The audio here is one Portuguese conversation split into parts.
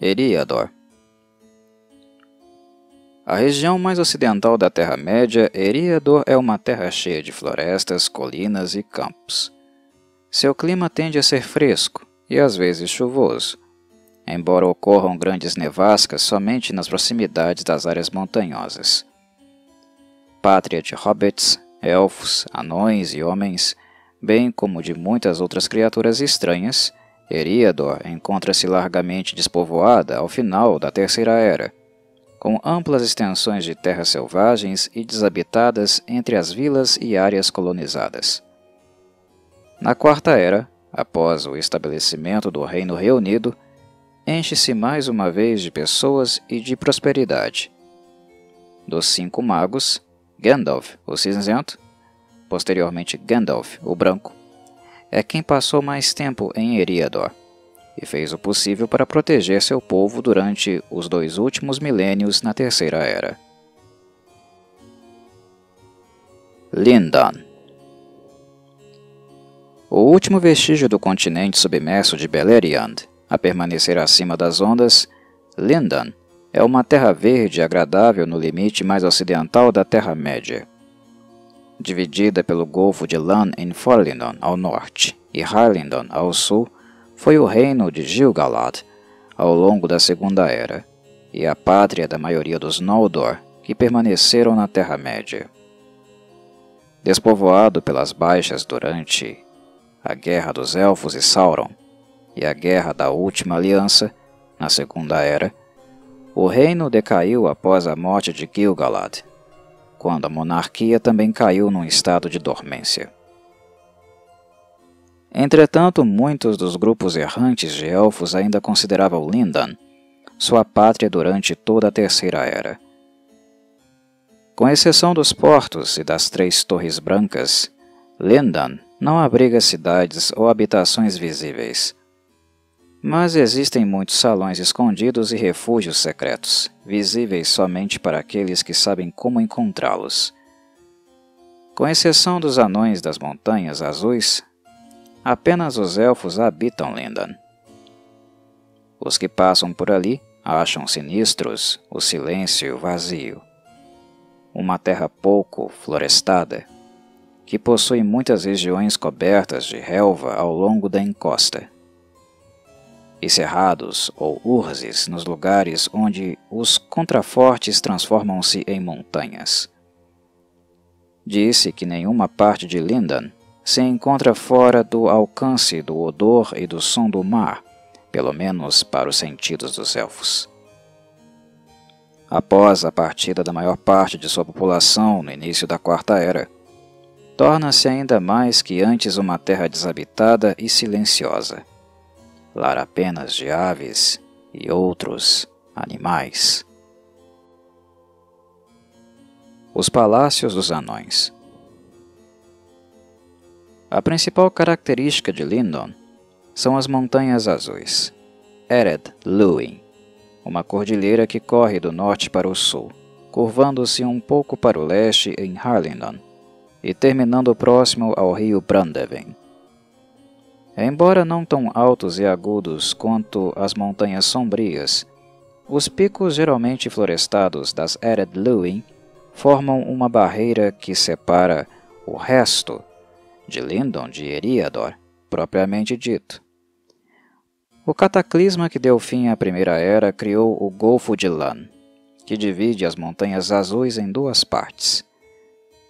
Eriador. A região mais ocidental da Terra-média, Eriador é uma terra cheia de florestas, colinas e campos. Seu clima tende a ser fresco e às vezes chuvoso, embora ocorram grandes nevascas somente nas proximidades das áreas montanhosas. Pátria de hobbits, elfos, anões e homens, bem como de muitas outras criaturas estranhas, Eriador encontra-se largamente despovoada ao final da Terceira Era, com amplas extensões de terras selvagens e desabitadas entre as vilas e áreas colonizadas. Na Quarta Era, após o estabelecimento do Reino Reunido, enche-se mais uma vez de pessoas e de prosperidade. Dos 5 magos, Gandalf, o Cinzento, posteriormente Gandalf, o Branco, é quem passou mais tempo em Eriador e fez o possível para proteger seu povo durante os 2 últimos milênios na Terceira Era. Lindon. O último vestígio do continente submerso de Beleriand a permanecer acima das ondas, Lindon é uma terra verde agradável no limite mais ocidental da Terra-média. Dividida pelo Golfo de Lan em Forlindon ao norte e Harlindon ao sul, foi o reino de Gil-galad ao longo da Segunda Era, e a pátria da maioria dos Noldor que permaneceram na Terra-média. Despovoado pelas baixas durante a Guerra dos Elfos e Sauron e a Guerra da Última Aliança, na Segunda Era, o reino decaiu após a morte de Gil-galad, quando a monarquia também caiu num estado de dormência. Entretanto, muitos dos grupos errantes de elfos ainda consideravam Lindon sua pátria durante toda a Terceira Era. Com exceção dos portos e das 3 Torres Brancas, Lindon não abriga cidades ou habitações visíveis. Mas existem muitos salões escondidos e refúgios secretos, visíveis somente para aqueles que sabem como encontrá-los. Com exceção dos anões das Montanhas Azuis, apenas os elfos habitam Lindon. Os que passam por ali acham sinistros o silêncio vazio. Uma terra pouco florestada, que possui muitas regiões cobertas de relva ao longo da encosta, e cerrados ou urzes nos lugares onde os contrafortes transformam-se em montanhas. Disse que nenhuma parte de Lindon se encontra fora do alcance do odor e do som do mar, pelo menos para os sentidos dos elfos. Após a partida da maior parte de sua população no início da Quarta Era, torna-se ainda mais que antes uma terra desabitada e silenciosa, lar apenas de aves e outros animais. Os Palácios dos Anões. A principal característica de Lindon são as Montanhas Azuis, Ered Luin, uma cordilheira que corre do norte para o sul, curvando-se um pouco para o leste em Harlindon e terminando próximo ao rio Brandeven. Embora não tão altos e agudos quanto as Montanhas Sombrias, os picos geralmente florestados das Ered Luin formam uma barreira que separa o resto de Lindon de Eriador, propriamente dito. O cataclisma que deu fim à Primeira Era criou o Golfo de Lan, que divide as Montanhas Azuis em 2 partes.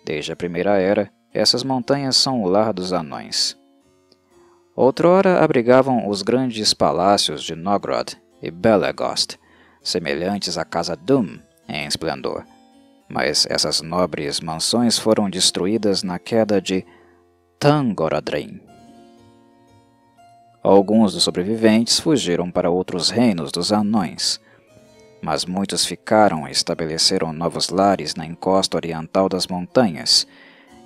Desde a Primeira Era, essas montanhas são o lar dos anões. Outrora abrigavam os grandes palácios de Nogrod e Belegost, semelhantes à Casa Dûm em esplendor, mas essas nobres mansões foram destruídas na queda de Thangorodrim. Alguns dos sobreviventes fugiram para outros reinos dos anões, mas muitos ficaram e estabeleceram novos lares na encosta oriental das montanhas,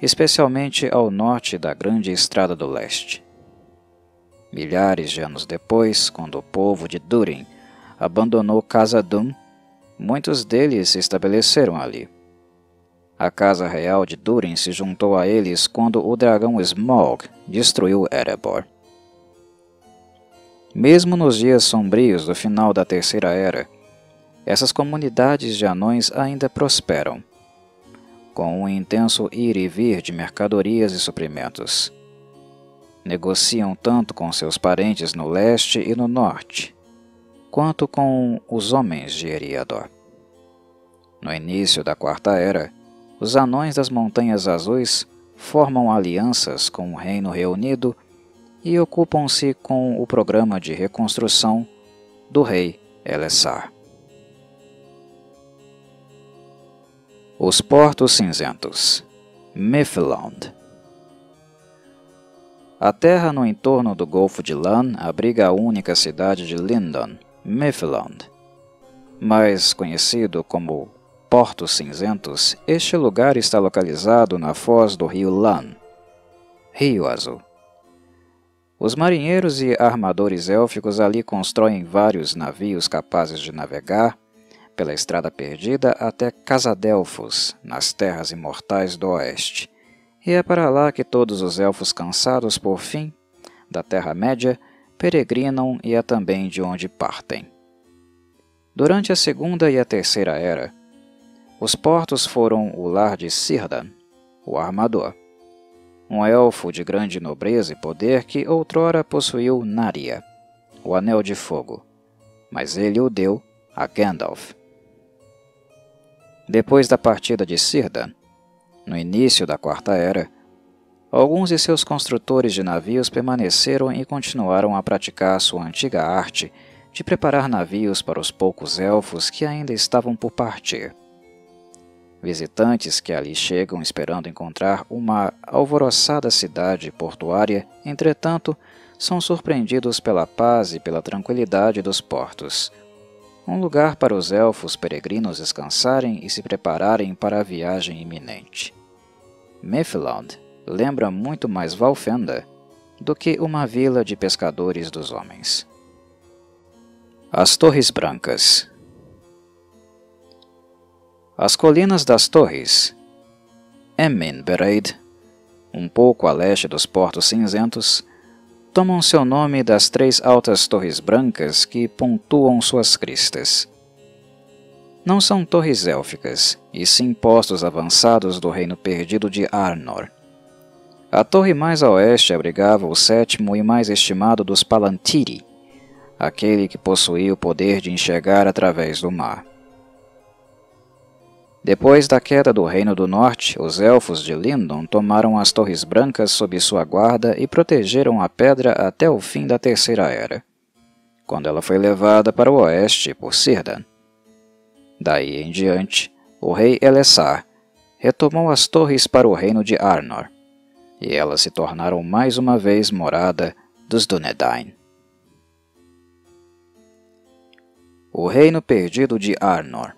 especialmente ao norte da Grande Estrada do Leste. Milhares de anos depois, quando o povo de Durin abandonou Khazad-dûm, muitos deles se estabeleceram ali. A Casa Real de Durin se juntou a eles quando o dragão Smaug destruiu Erebor. Mesmo nos dias sombrios do final da Terceira Era, essas comunidades de anões ainda prosperam, com um intenso ir e vir de mercadorias e suprimentos. Negociam tanto com seus parentes no leste e no norte, quanto com os homens de Eriador. No início da Quarta Era, os anões das Montanhas Azuis formam alianças com o Reino Reunido e ocupam-se com o programa de reconstrução do rei Elessar. Os Portos Cinzentos, Mifflond. A terra no entorno do Golfo de Lan abriga a única cidade de Lindon, Mifflond. Mais conhecido como Portos Cinzentos, este lugar está localizado na foz do rio Lan, Rio Azul. Os marinheiros e armadores élficos ali constroem vários navios capazes de navegar pela estrada perdida até Casadelphos, nas terras imortais do oeste. E é para lá que todos os elfos cansados por fim da Terra-média peregrinam e é também de onde partem. Durante a Segunda e a Terceira Era, os portos foram o lar de Círdan, o Armador, um elfo de grande nobreza e poder que outrora possuiu Narya, o Anel de Fogo, mas ele o deu a Gandalf. Depois da partida de Círdan, no início da Quarta Era, alguns de seus construtores de navios permaneceram e continuaram a praticar sua antiga arte de preparar navios para os poucos elfos que ainda estavam por partir. Visitantes que ali chegam esperando encontrar uma alvoroçada cidade portuária, entretanto, são surpreendidos pela paz e pela tranquilidade dos portos. Um lugar para os elfos peregrinos descansarem e se prepararem para a viagem iminente. Mifflond lembra muito mais Valfenda do que uma vila de pescadores dos homens. As Torres Brancas. As Colinas das Torres, Emyn-Bereid, um pouco a leste dos Portos Cinzentos, tomam seu nome das 3 altas torres brancas que pontuam suas cristas. Não são torres élficas, e sim postos avançados do reino perdido de Arnor. A torre mais a oeste abrigava o 7º e mais estimado dos Palantiri, aquele que possuía o poder de enxergar através do mar. Depois da queda do Reino do Norte, os Elfos de Lindon tomaram as Torres Brancas sob sua guarda e protegeram a pedra até o fim da Terceira Era, quando ela foi levada para o oeste por Círdan. Daí em diante, o rei Elessar retomou as torres para o reino de Arnor, e elas se tornaram mais uma vez morada dos Dúnedain. O Reino Perdido de Arnor.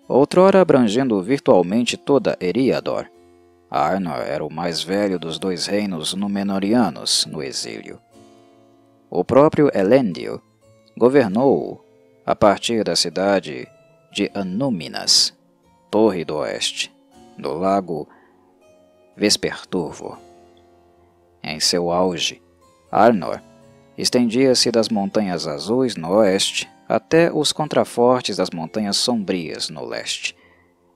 Outrora abrangendo virtualmente toda Eriador, Arnor era o mais velho dos 2 reinos Númenóreanos no exílio. O próprio Elendil governou-o a partir da cidade de Anúminas, Torre do Oeste, do lago Vesperturvo. Em seu auge, Arnor estendia-se das Montanhas Azuis no oeste até os contrafortes das Montanhas Sombrias no leste,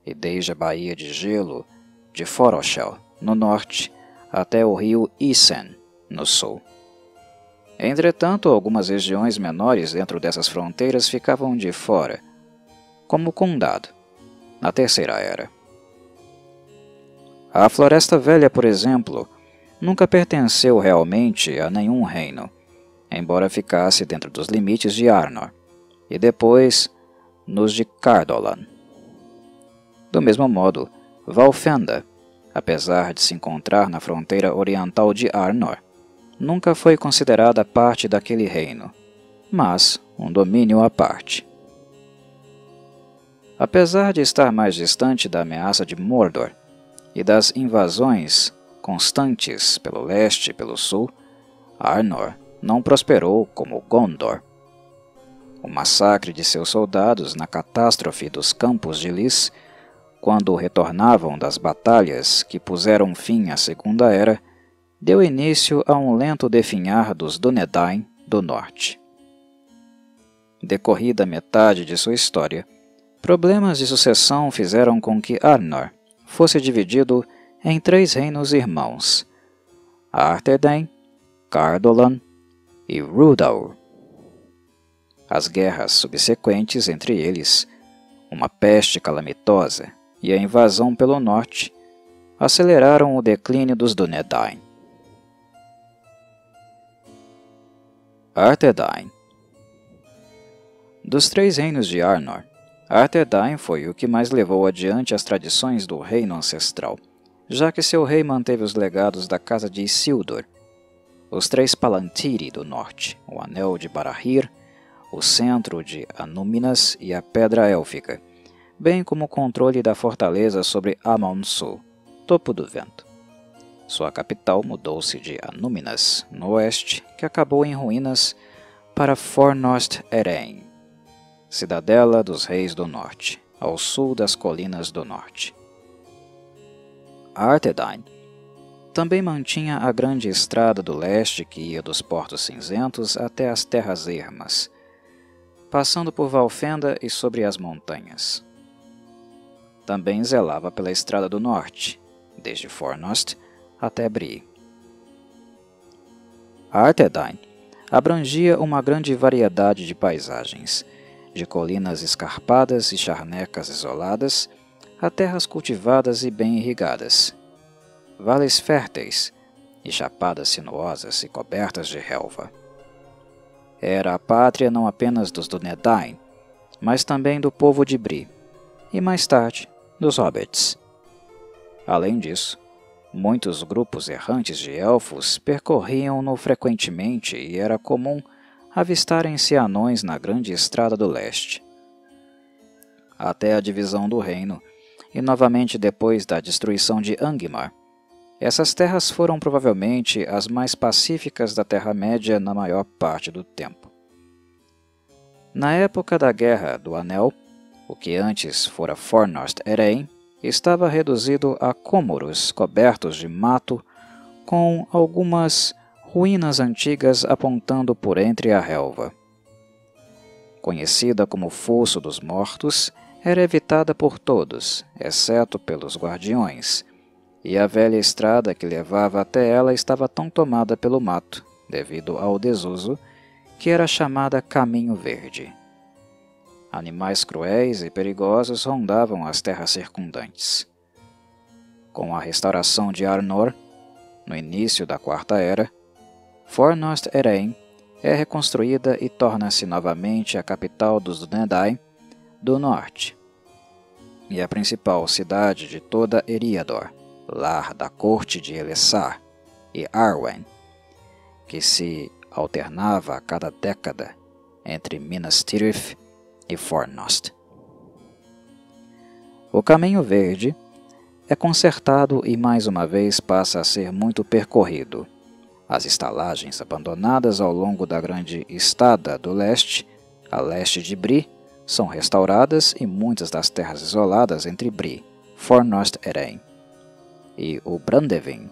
e desde a Baía de Gelo de Foroshel no norte até o rio Isen no sul. Entretanto, algumas regiões menores dentro dessas fronteiras ficavam de fora, como Condado, na Terceira Era. A Floresta Velha, por exemplo, nunca pertenceu realmente a nenhum reino, embora ficasse dentro dos limites de Arnor, e depois nos de Cardolan. Do mesmo modo, Valfenda, apesar de se encontrar na fronteira oriental de Arnor, nunca foi considerada parte daquele reino, mas um domínio à parte. Apesar de estar mais distante da ameaça de Mordor e das invasões constantes pelo leste e pelo sul, Arnor não prosperou como Gondor. O massacre de seus soldados na catástrofe dos Campos de Lys, quando retornavam das batalhas que puseram fim à Segunda Era, deu início a um lento definhar dos Dúnedain do norte. Decorrida metade de sua história, problemas de sucessão fizeram com que Arnor fosse dividido em 3 reinos irmãos: Arthedain, Cardolan e Rhudaur. As guerras subsequentes entre eles, uma peste calamitosa e a invasão pelo norte, aceleraram o declínio dos Dúnedain. Arthedain. Dos 3 reinos de Arnor, Arthedain foi o que mais levou adiante as tradições do reino ancestral, já que seu rei manteve os legados da casa de Isildur, os 3 Palantiri do norte, o Anel de Barahir, o Centro de Anúminas e a Pedra Élfica, bem como o controle da fortaleza sobre Amon-Su, Topo do Vento. Sua capital mudou-se de Anúminas, no oeste, que acabou em ruínas, para Fornost Eren, cidadela dos reis do norte, ao sul das colinas do norte. Arthedain também mantinha a grande estrada do leste que ia dos Portos Cinzentos até as Terras Ermas, passando por Valfenda e sobre as montanhas. Também zelava pela estrada do norte, desde Fornost até Bree. Arthedain abrangia uma grande variedade de paisagens, de colinas escarpadas e charnecas isoladas, a terras cultivadas e bem irrigadas, vales férteis e chapadas sinuosas e cobertas de relva. Era a pátria não apenas dos Dúnedain, mas também do povo de Bree, e mais tarde, dos Hobbits. Além disso, muitos grupos errantes de elfos percorriam-no frequentemente e era comum avistarem-se anões na grande estrada do leste. Até a divisão do reino, e novamente depois da destruição de Angmar, essas terras foram provavelmente as mais pacíficas da Terra-média na maior parte do tempo. Na época da Guerra do Anel, o que antes fora Fornost Eren estava reduzido a cômoros cobertos de mato, com algumas ruínas antigas apontando por entre a relva. Conhecida como Fosso dos Mortos, era evitada por todos, exceto pelos guardiões, e a velha estrada que levava até ela estava tão tomada pelo mato, devido ao desuso, que era chamada Caminho Verde. Animais cruéis e perigosos rondavam as terras circundantes. Com a restauração de Arnor, no início da Quarta Era, Fornost Eren é reconstruída e torna-se novamente a capital dos Dúnedain do norte, e a principal cidade de toda Eriador, lar da corte de Elessar e Arwen, que se alternava a cada década entre Minas Tirith e Fornost. O Caminho Verde é consertado e mais uma vez passa a ser muito percorrido. As estalagens abandonadas ao longo da grande estada do leste, a leste de Bree, são restauradas e muitas das terras isoladas entre Bree, Fornost Eren e o Brandevin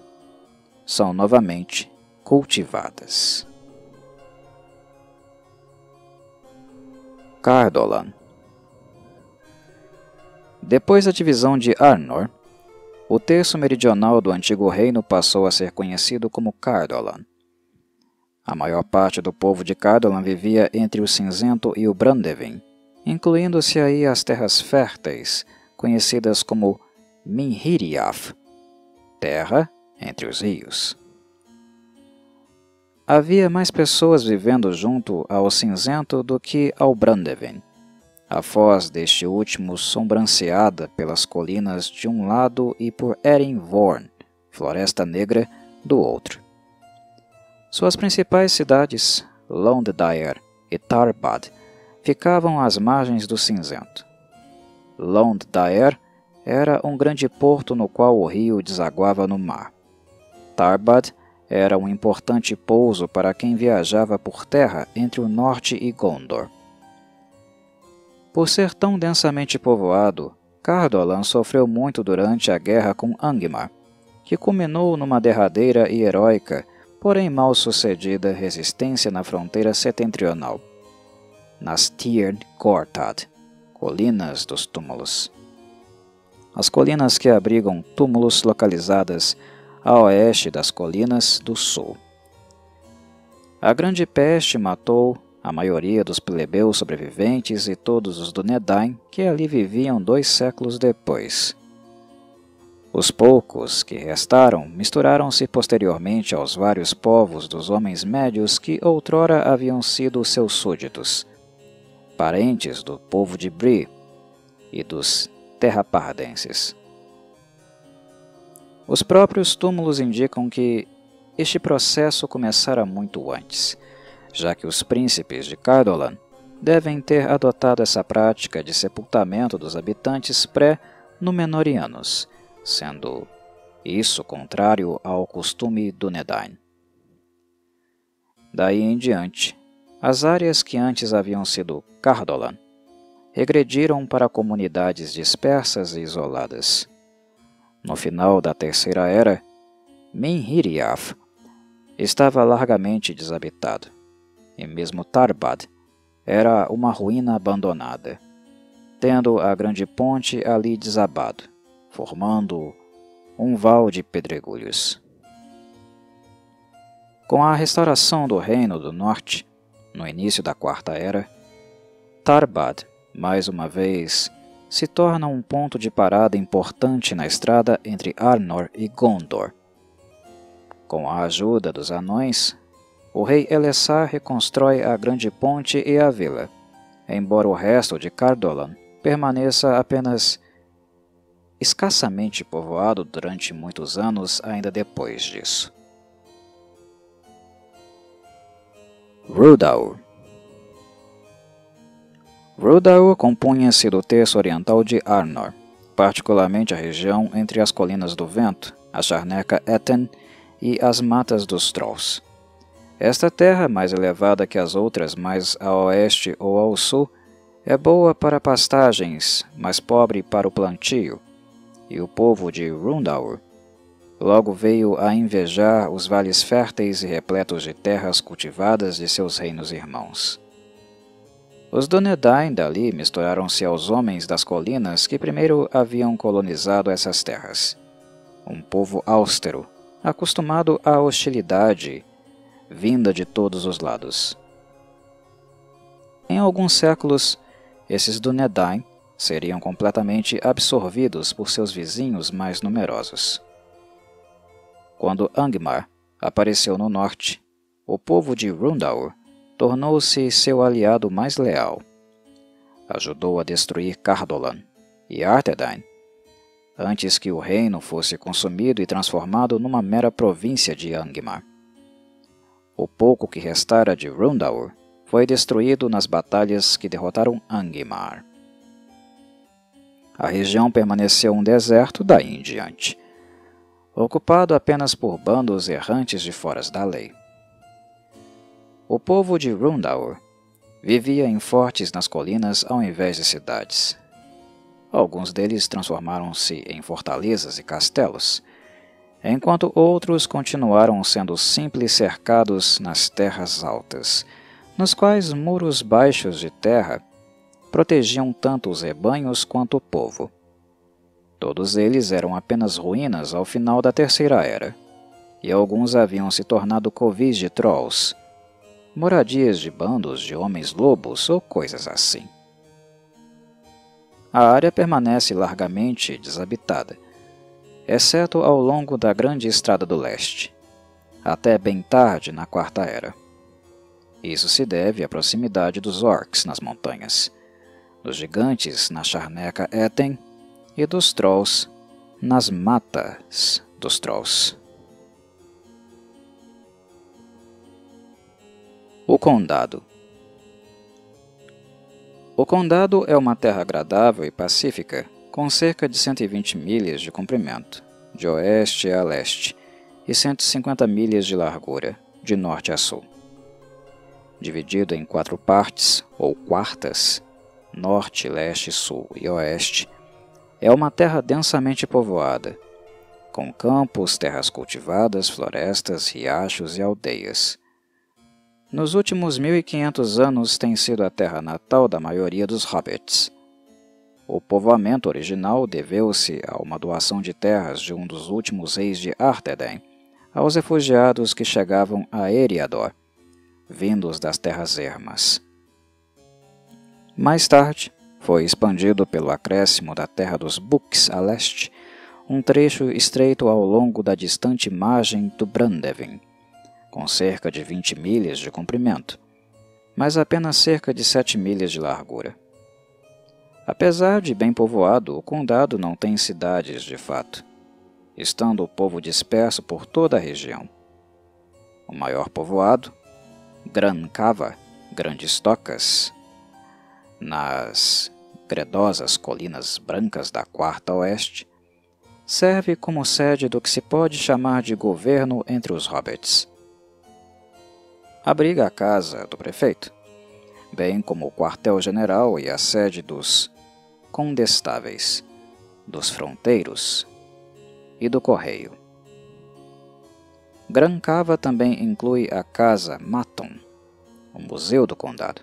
são novamente cultivadas. Cardolan. Depois da divisão de Arnor, o terço meridional do antigo reino passou a ser conhecido como Cardolan. A maior parte do povo de Cardolan vivia entre o Cinzento e o Brandevin, incluindo-se aí as terras férteis, conhecidas como Minhiriath, terra entre os rios. Havia mais pessoas vivendo junto ao Cinzento do que ao Brandevin, a foz deste último sombranceada pelas colinas de um lado e por Erenvorn, Floresta Negra, do outro. Suas principais cidades, Londdaer e Tarbad, ficavam às margens do Cinzento. Londdaer era um grande porto no qual o rio desaguava no mar. Tarbad era um importante pouso para quem viajava por terra entre o norte e Gondor. Por ser tão densamente povoado, Cardolan sofreu muito durante a guerra com Angmar, que culminou numa derradeira e heróica, porém mal sucedida resistência na fronteira setentrional, nas Tiernd Gortad, Colinas dos Túmulos. As colinas que abrigam túmulos localizadas a oeste das Colinas do Sul. A Grande Peste matou a maioria dos plebeus sobreviventes e todos os Dúnedain que ali viviam 2 séculos depois. Os poucos que restaram misturaram-se posteriormente aos vários povos dos Homens Médios que outrora haviam sido seus súditos, parentes do povo de Bree e dos Terrapardenses. Os próprios túmulos indicam que este processo começara muito antes, já que os príncipes de Cardolan devem ter adotado essa prática de sepultamento dos habitantes pré-Númenóreanos, sendo isso contrário ao costume Dúnedain. Daí em diante, as áreas que antes haviam sido Cardolan regrediram para comunidades dispersas e isoladas. No final da Terceira Era, Minhiriath estava largamente desabitado, e mesmo Tarbad era uma ruína abandonada, tendo a grande ponte ali desabado, formando um val de pedregulhos. Com a restauração do Reino do Norte, no início da Quarta Era, Tarbad, mais uma vez, se torna um ponto de parada importante na estrada entre Arnor e Gondor. Com a ajuda dos anões, o rei Elessar reconstrói a grande ponte e a vila, embora o resto de Cardolan permaneça apenas escassamente povoado durante muitos anos ainda depois disso. Rhudaur. Rhudaur compunha-se do terço oriental de Arnor, particularmente a região entre as Colinas do Vento, a charneca Etten e as Matas dos Trolls. Esta terra, mais elevada que as outras mais a oeste ou ao sul, é boa para pastagens, mas pobre para o plantio, e o povo de Rhudaur logo veio a invejar os vales férteis e repletos de terras cultivadas de seus reinos irmãos. Os Dúnedain dali misturaram-se aos homens das colinas que primeiro haviam colonizado essas terras, um povo austero, acostumado à hostilidade vinda de todos os lados. Em alguns séculos, esses Dúnedain seriam completamente absorvidos por seus vizinhos mais numerosos. Quando Angmar apareceu no norte, o povo de Rhudaur tornou-se seu aliado mais leal. Ajudou a destruir Cardolan e Arthedain, antes que o reino fosse consumido e transformado numa mera província de Angmar. O pouco que restara de Rhudaur foi destruído nas batalhas que derrotaram Angmar. A região permaneceu um deserto daí em diante, ocupado apenas por bandos errantes de fora da lei. O povo de Rhudaur vivia em fortes nas colinas ao invés de cidades. Alguns deles transformaram-se em fortalezas e castelos, enquanto outros continuaram sendo simples cercados nas terras altas, nos quais muros baixos de terra protegiam tanto os rebanhos quanto o povo. Todos eles eram apenas ruínas ao final da Terceira Era, e alguns haviam se tornado covis de trolls, moradias de bandos de homens-lobos ou coisas assim. A área permanece largamente desabitada, exceto ao longo da Grande Estrada do Leste, até bem tarde na Quarta Era. Isso se deve à proximidade dos orcs nas montanhas, dos gigantes na charneca Etten e dos trolls nas matas dos trolls. O Condado. O Condado é uma terra agradável e pacífica, com cerca de 120 milhas de comprimento, de oeste a leste, e 150 milhas de largura, de norte a sul. Dividido em 4 partes, ou quartas, norte, leste, sul e oeste, é uma terra densamente povoada, com campos, terras cultivadas, florestas, riachos e aldeias. Nos últimos 1500 anos tem sido a terra natal da maioria dos hobbits. O povoamento original deveu-se a uma doação de terras de um dos últimos reis de Arthedain aos refugiados que chegavam a Eriador, vindos das terras ermas. Mais tarde, foi expandido pelo acréscimo da terra dos Books a leste, um trecho estreito ao longo da distante margem do Brandevin, com cerca de 20 milhas de comprimento, mas apenas cerca de 7 milhas de largura. Apesar de bem povoado, o condado não tem cidades de fato, estando o povo disperso por toda a região. O maior povoado, Gran Cava, Grandes Tocas, nas gredosas colinas brancas da Quarta Oeste, serve como sede do que se pode chamar de governo entre os hobbits. Abriga a casa do prefeito, bem como o quartel-general e a sede dos condestáveis, dos fronteiros e do correio. Gran Cava também inclui a Casa Maton, o museu do condado,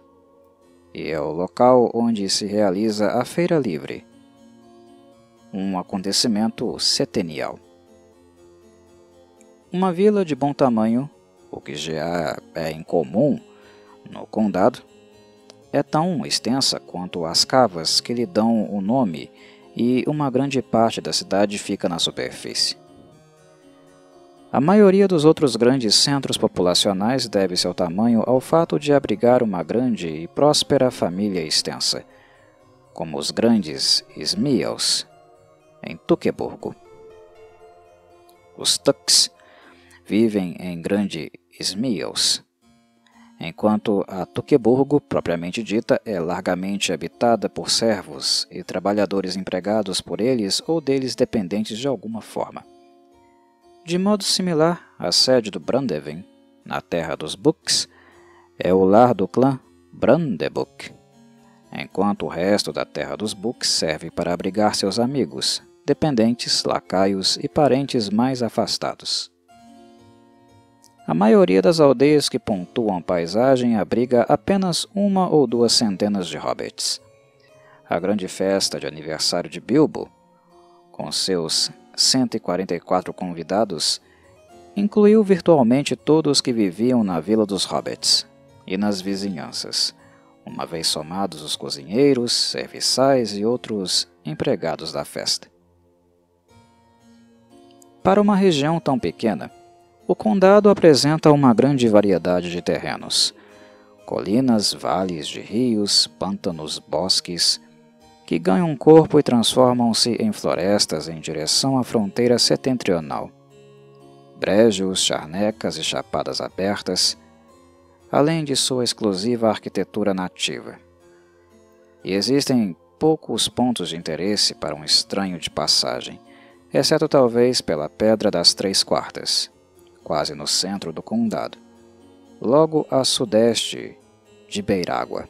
e é o local onde se realiza a Feira Livre, um acontecimento setenial. Uma vila de bom tamanho, o que já é incomum no condado, é tão extensa quanto as cavas que lhe dão o nome e uma grande parte da cidade fica na superfície. A maioria dos outros grandes centros populacionais deve seu tamanho ao fato de abrigar uma grande e próspera família extensa, como os grandes Smeals, em Tuqueburgo. Os Tucks vivem em grande Smeals, enquanto a Tuqueburgo, propriamente dita, é largamente habitada por servos e trabalhadores empregados por eles ou deles dependentes de alguma forma. De modo similar, a sede do Brandevin, na terra dos Books, é o lar do clã Brandebuck, enquanto o resto da terra dos Books serve para abrigar seus amigos, dependentes, lacaios e parentes mais afastados. A maioria das aldeias que pontuam a paisagem abriga apenas 1 ou 2 centenas de hobbits. A grande festa de aniversário de Bilbo, com seus 144 convidados, incluiu virtualmente todos que viviam na Vila dos Hobbits e nas vizinhanças, uma vez somados os cozinheiros, serviçais e outros empregados da festa. Para uma região tão pequena, o condado apresenta uma grande variedade de terrenos, colinas, vales de rios, pântanos, bosques, que ganham corpo e transformam-se em florestas em direção à fronteira setentrional, brejos, charnecas e chapadas abertas, além de sua exclusiva arquitetura nativa. E existem poucos pontos de interesse para um estranho de passagem, exceto talvez pela Pedra das Três Quartas, quase no centro do condado, logo a sudeste de Beirágua.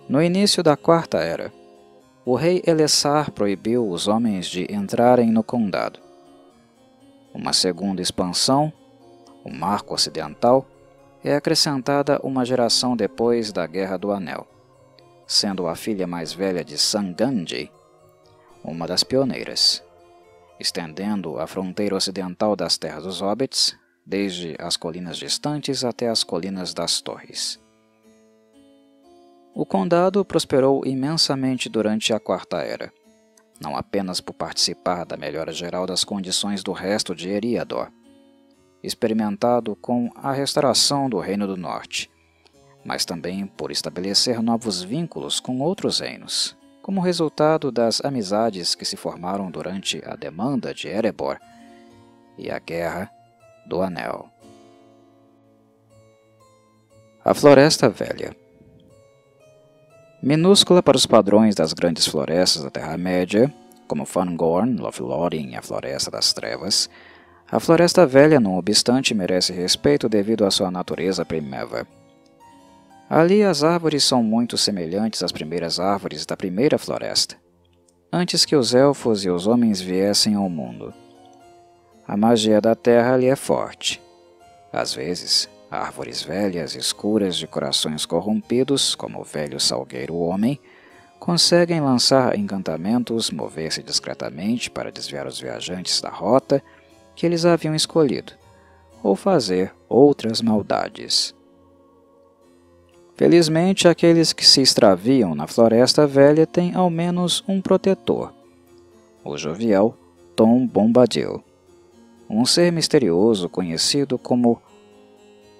No início da Quarta Era, o rei Elessar proibiu os homens de entrarem no condado. Uma segunda expansão, o Marco Ocidental, é acrescentada uma geração depois da Guerra do Anel, sendo a filha mais velha de Sangandi uma das pioneiras, estendendo a fronteira ocidental das Terras dos Hobbits, desde as colinas distantes até as Colinas das Torres. O condado prosperou imensamente durante a Quarta Era, não apenas por participar da melhora geral das condições do resto de Eriador, experimentado com a restauração do Reino do Norte, mas também por estabelecer novos vínculos com outros reinos, como resultado das amizades que se formaram durante a demanda de Erebor e a Guerra do Anel. A Floresta Velha. Minúscula para os padrões das grandes florestas da Terra-média, como Fangorn, Lothlórien e a Floresta das Trevas, a Floresta Velha, não obstante, merece respeito devido à sua natureza primeva. Ali as árvores são muito semelhantes às primeiras árvores da primeira floresta, antes que os elfos e os homens viessem ao mundo. A magia da terra ali é forte. Às vezes, árvores velhas, escuras de corações corrompidos, como o velho salgueiro homem, conseguem lançar encantamentos, mover-se discretamente para desviar os viajantes da rota que eles haviam escolhido, ou fazer outras maldades. Felizmente, aqueles que se extraviam na Floresta Velha têm ao menos um protetor, o jovial Tom Bombadil, um ser misterioso conhecido como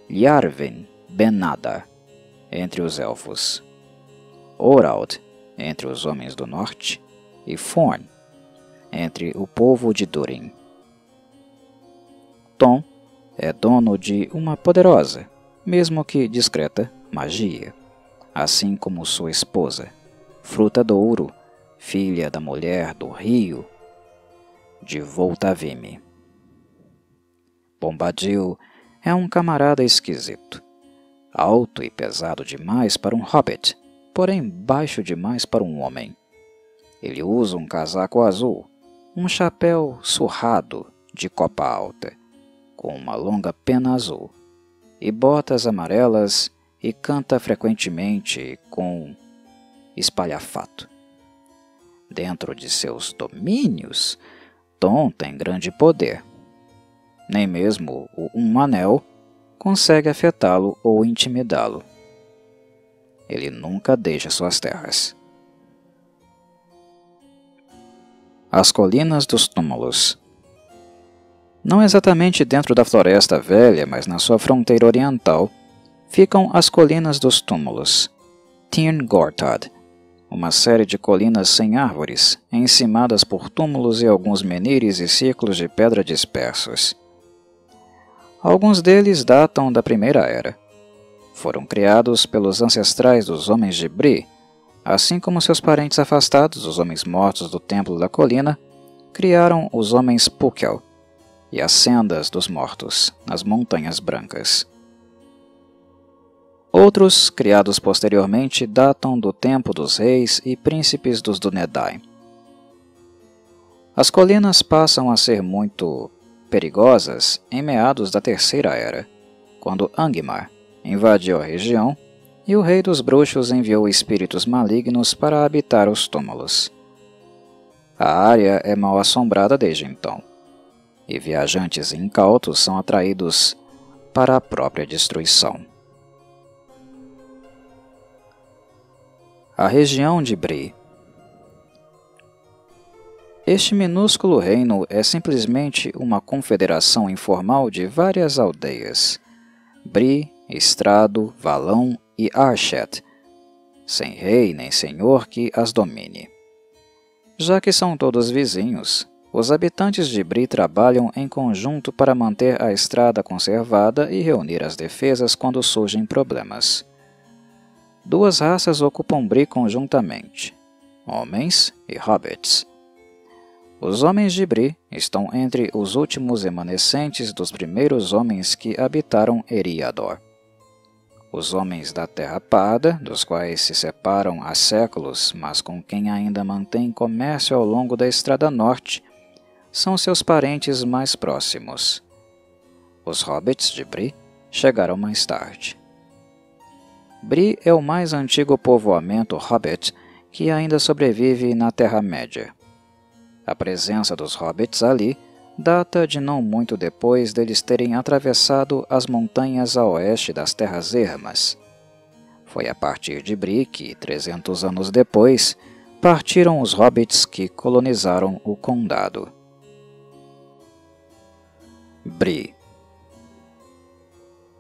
Ljarven Ben-Nadar entre os elfos, Orald entre os homens do norte e Forn entre o povo de Durin. Tom é dono de uma poderosa, mesmo que discreta, magia, assim como sua esposa, Fruta do Ouro, filha da mulher do rio de Voltavime. Bombadil é um camarada esquisito, alto e pesado demais para um hobbit, porém baixo demais para um homem. Ele usa um casaco azul, um chapéu surrado de copa alta, com uma longa pena azul, e botas amarelas, e canta frequentemente com espalhafato. Dentro de seus domínios, Tom tem grande poder. Nem mesmo um anel consegue afetá-lo ou intimidá-lo. Ele nunca deixa suas terras. As Colinas dos Túmulos. Não exatamente dentro da Floresta Velha, mas na sua fronteira oriental, ficam as Colinas dos Túmulos, Tirn Gortad, uma série de colinas sem árvores, encimadas por túmulos e alguns menires e círculos de pedra dispersos. Alguns deles datam da Primeira Era. Foram criados pelos ancestrais dos homens de Bree, assim como seus parentes afastados, os homens mortos do Templo da Colina, criaram os homens Púkel e as Sendas dos Mortos, nas Montanhas Brancas. Outros, criados posteriormente, datam do tempo dos reis e príncipes dos Dúnedain. As colinas passam a ser muito perigosas em meados da Terceira Era, quando Angmar invadiu a região e o Rei dos Bruxos enviou espíritos malignos para habitar os túmulos. A área é mal assombrada desde então, e viajantes incautos são atraídos para a própria destruição. A região de Bree. Este minúsculo reino é simplesmente uma confederação informal de várias aldeias, Bree, Estrado, Valão e Arshet, sem rei nem senhor que as domine. Já que são todos vizinhos, os habitantes de Bree trabalham em conjunto para manter a estrada conservada e reunir as defesas quando surgem problemas. Duas raças ocupam Bree conjuntamente, homens e hobbits. Os homens de Bree estão entre os últimos remanescentes dos primeiros homens que habitaram Eriador. Os homens da Terra Parda, dos quais se separam há séculos, mas com quem ainda mantém comércio ao longo da Estrada Norte, são seus parentes mais próximos. Os hobbits de Bree chegaram mais tarde. Bree é o mais antigo povoamento hobbit que ainda sobrevive na Terra-média. A presença dos hobbits ali data de não muito depois deles terem atravessado as montanhas a oeste das Terras Ermas. Foi a partir de Bree que, 300 anos depois, partiram os hobbits que colonizaram o condado. Bree.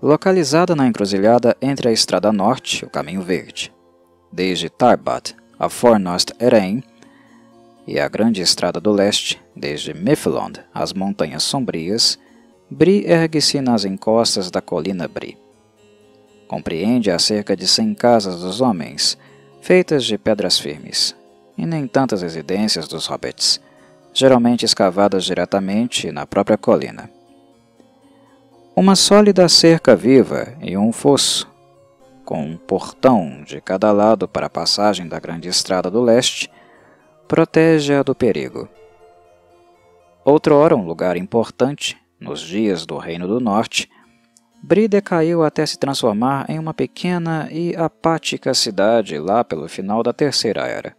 Localizada na encruzilhada entre a Estrada Norte, o Caminho Verde, desde Tarbat a Fornost Erein, e a Grande Estrada do Leste, desde Miflond às Montanhas Sombrias, Bree ergue-se nas encostas da colina Bree. Compreende a cerca de 100 casas dos homens, feitas de pedras firmes, e nem tantas residências dos hobbits, geralmente escavadas diretamente na própria colina. Uma sólida cerca viva e um fosso, com um portão de cada lado para a passagem da Grande Estrada do Leste, protege-a do perigo. Outrora um lugar importante, nos dias do Reino do Norte, Bree decaiu até se transformar em uma pequena e apática cidade lá pelo final da Terceira Era.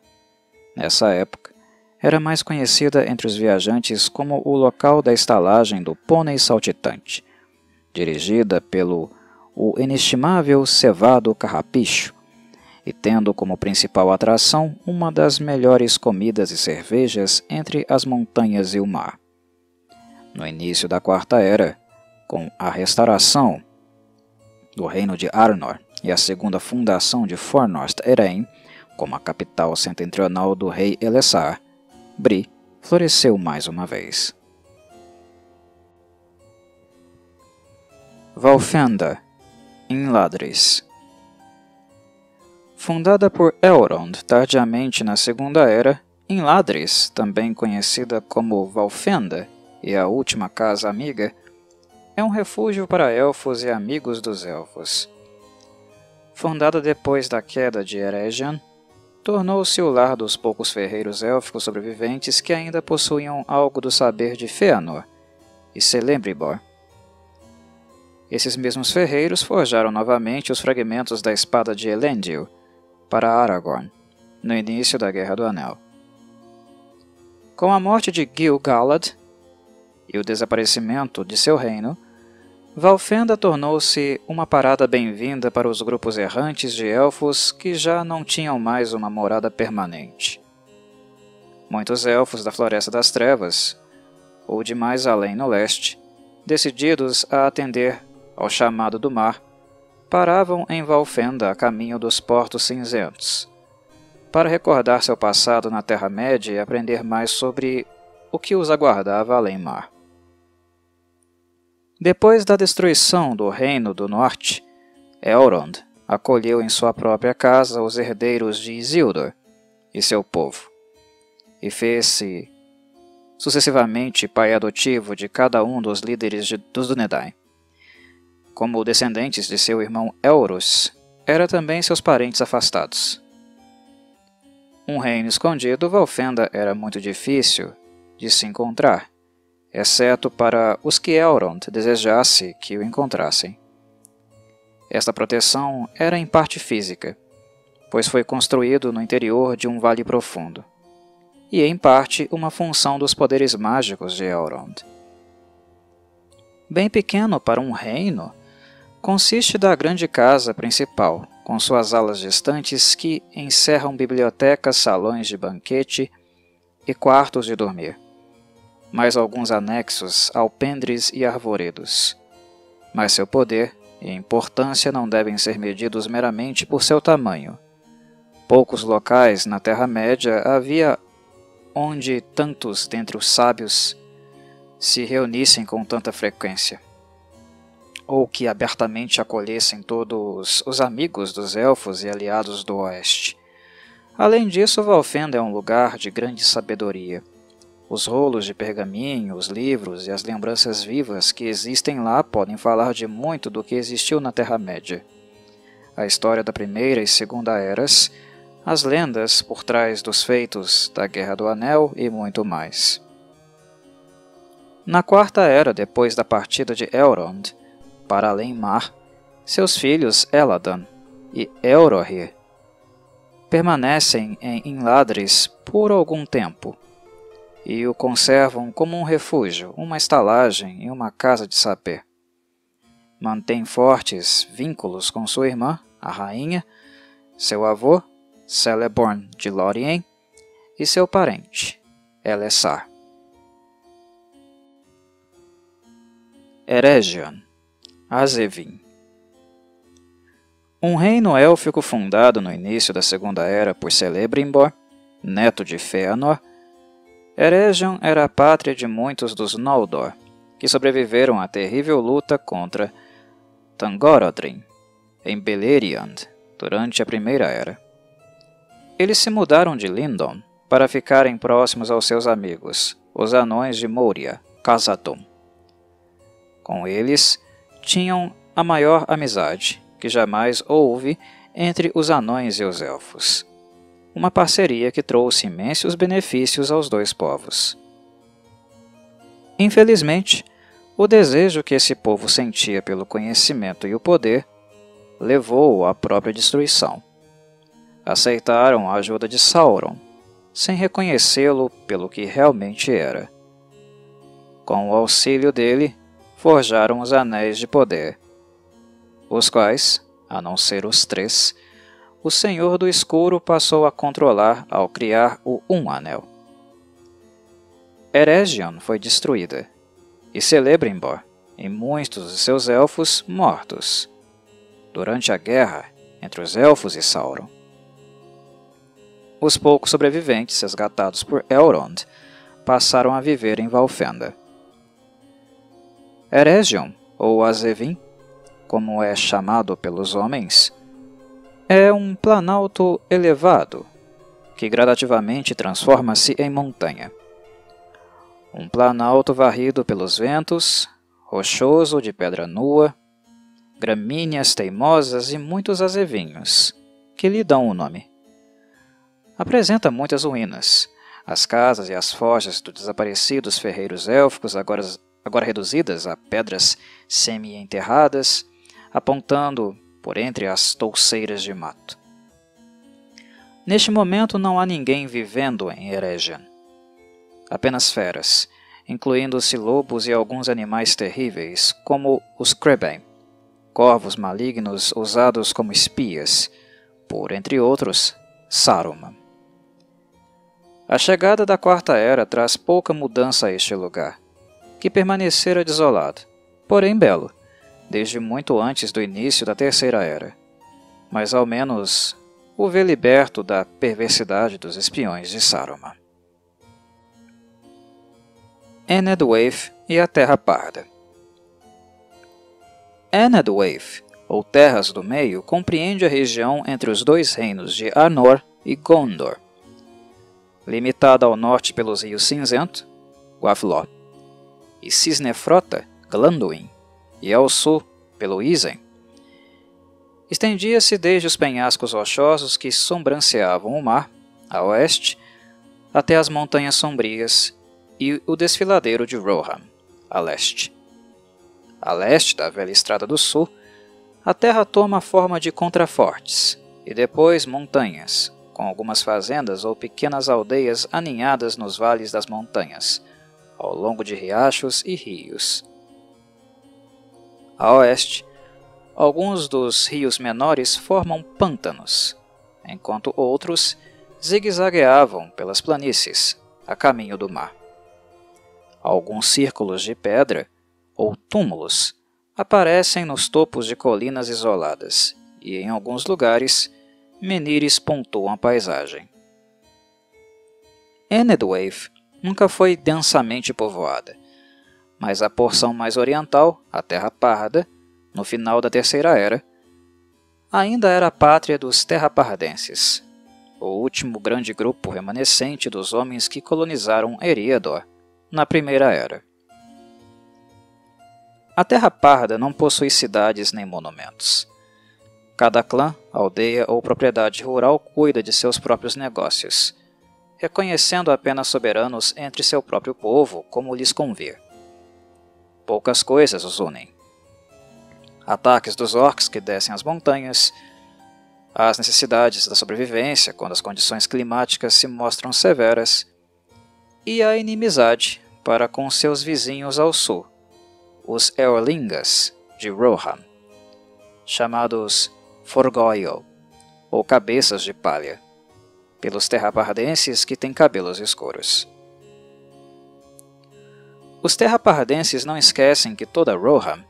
Nessa época, era mais conhecida entre os viajantes como o local da estalagem do Pônei Saltitante, dirigida pelo o inestimável Cevado Carrapicho, e tendo como principal atração uma das melhores comidas e cervejas entre as montanhas e o mar. No início da Quarta Era, com a restauração do reino de Arnor e a segunda fundação de Fornost Eren, como a capital setentrional do rei Elessar, Bree floresceu mais uma vez. Valfenda, em Ladris. Fundada por Elrond tardiamente na Segunda Era, em Ladris, também conhecida como Valfenda e a Última Casa Amiga, é um refúgio para elfos e amigos dos elfos. Fundada depois da queda de Eregion, tornou-se o lar dos poucos ferreiros élficos sobreviventes que ainda possuíam algo do saber de Fëanor e Celebrimbor. Esses mesmos ferreiros forjaram novamente os fragmentos da espada de Elendil para Aragorn, no início da Guerra do Anel. Com a morte de Gil-galad e o desaparecimento de seu reino, Valfenda tornou-se uma parada bem-vinda para os grupos errantes de elfos que já não tinham mais uma morada permanente. Muitos elfos da Floresta das Trevas, ou de mais além no leste, decididos a atender ao chamado do mar, paravam em Valfenda a caminho dos Portos Cinzentos, para recordar seu passado na Terra-média e aprender mais sobre o que os aguardava além-mar. Depois da destruição do Reino do Norte, Elrond acolheu em sua própria casa os herdeiros de Isildur e seu povo, e fez-se sucessivamente pai adotivo de cada um dos líderes dos Dúnedain. Como descendentes de seu irmão Elros, era também seus parentes afastados. Um reino escondido, Valfenda era muito difícil de se encontrar, exceto para os que Elrond desejasse que o encontrassem. Esta proteção era em parte física, pois foi construído no interior de um vale profundo, e em parte uma função dos poderes mágicos de Elrond. Bem pequeno para um reino, consiste da grande casa principal, com suas alas distantes que encerram bibliotecas, salões de banquete e quartos de dormir, mais alguns anexos, alpendres e arvoredos. Mas seu poder e importância não devem ser medidos meramente por seu tamanho. Poucos locais na Terra-média havia onde tantos dentre os sábios se reunissem com tanta frequência, ou que abertamente acolhessem todos os amigos dos elfos e aliados do Oeste. Além disso, Valfenda é um lugar de grande sabedoria. Os rolos de pergaminho, os livros e as lembranças vivas que existem lá podem falar de muito do que existiu na Terra-média. A história da Primeira e Segunda Eras, as lendas por trás dos feitos da Guerra do Anel e muito mais. Na Quarta Era, depois da partida de Elrond para além-mar, seus filhos Eladan e Elrohir permanecem em Ladris por algum tempo e o conservam como um refúgio, uma estalagem e uma casa de saber. Mantém fortes vínculos com sua irmã, a rainha, seu avô, Celeborn de Lórien, e seu parente, Elessar. Eregion, Azevin. Um reino élfico fundado no início da Segunda Era por Celebrimbor, neto de Fëanor, Eregion era a pátria de muitos dos Noldor, que sobreviveram à terrível luta contra Thangorodrim, em Beleriand, durante a Primeira Era. Eles se mudaram de Lindon para ficarem próximos aos seus amigos, os Anões de Moria, Khazad-dûm. Com eles, tinham a maior amizade que jamais houve entre os anões e os elfos. uma parceria que trouxe imensos benefícios aos dois povos. Infelizmente, o desejo que esse povo sentia pelo conhecimento e o poder levou-o à própria destruição. Aceitaram a ajuda de Sauron, sem reconhecê-lo pelo que realmente era. Com o auxílio dele, forjaram os Anéis de Poder, os quais, a não ser os três, o Senhor do Escuro passou a controlar ao criar o Um Anel. Eregion foi destruída, e Celebrimbor, e muitos de seus elfos mortos, durante a guerra entre os elfos e Sauron. Os poucos sobreviventes, resgatados por Elrond, passaram a viver em Valfenda. Eregion, ou Azevin, como é chamado pelos homens, é um planalto elevado, que gradativamente transforma-se em montanha. Um planalto varrido pelos ventos, rochoso de pedra nua, gramíneas teimosas e muitos azevinhos, que lhe dão o nome. Apresenta muitas ruínas. As casas e as forjas dos desaparecidos ferreiros élficos, agora reduzidas a pedras semi-enterradas, apontando por entre as touceiras de mato. Neste momento não há ninguém vivendo em Eregion. Apenas feras, incluindo-se lobos e alguns animais terríveis, como os Crebain, corvos malignos usados como espias, por, entre outros, Saruman. A chegada da Quarta Era traz pouca mudança a este lugar, que permanecera desolado, porém belo, desde muito antes do início da Terceira Era, mas ao menos o vê liberto da perversidade dos espiões de Saruman. Enedwaith e a Terra Parda. Enedwaith, ou Terras do Meio, compreende a região entre os dois reinos de Arnor e Gondor, limitada ao norte pelos rios Cinzento, Guavló, e Cisnefrota, Glanduin, e ao sul pelo Isen. Estendia-se desde os penhascos rochosos que sombranceavam o mar, a oeste, até as montanhas sombrias e o desfiladeiro de Rohan, a leste. A leste da velha Estrada do Sul, a terra toma a forma de contrafortes, e depois montanhas, com algumas fazendas ou pequenas aldeias aninhadas nos vales das montanhas, ao longo de riachos e rios. A oeste, alguns dos rios menores formam pântanos, enquanto outros zigue-zagueavam pelas planícies, a caminho do mar. Alguns círculos de pedra, ou túmulos, aparecem nos topos de colinas isoladas, e em alguns lugares, menires pontuam a paisagem. Enedwaith nunca foi densamente povoada, mas a porção mais oriental, a Terra Parda, no final da Terceira Era, ainda era a pátria dos Terrapardenses, o último grande grupo remanescente dos homens que colonizaram Eriador na Primeira Era. A Terra Parda não possui cidades nem monumentos. Cada clã, aldeia ou propriedade rural cuida de seus próprios negócios, reconhecendo apenas soberanos entre seu próprio povo como lhes convir. Poucas coisas os unem. Ataques dos orcs que descem as montanhas, as necessidades da sobrevivência quando as condições climáticas se mostram severas, e a inimizade para com seus vizinhos ao sul, os Eorlingas de Rohan, chamados Forgoil, ou cabeças de palha, pelos terrapardenses que têm cabelos escuros. Os terrapardenses não esquecem que toda Rohan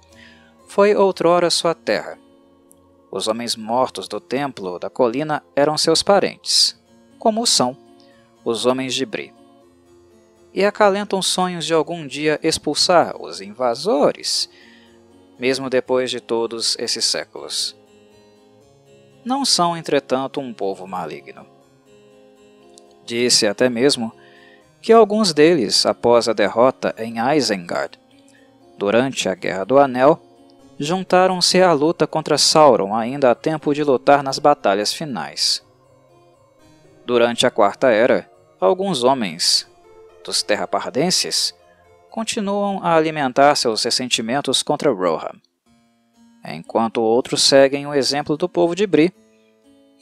foi outrora sua terra. Os homens mortos do templo da colina eram seus parentes, como são os homens de Bree, e acalentam sonhos de algum dia expulsar os invasores, mesmo depois de todos esses séculos. Não são, entretanto, um povo maligno. Disse até mesmo que alguns deles, após a derrota em Isengard, durante a Guerra do Anel, juntaram-se à luta contra Sauron ainda há tempo de lutar nas batalhas finais. Durante a Quarta Era, alguns homens dos Terrapardenses continuam a alimentar seus ressentimentos contra Rohan, enquanto outros seguem o exemplo do povo de Bree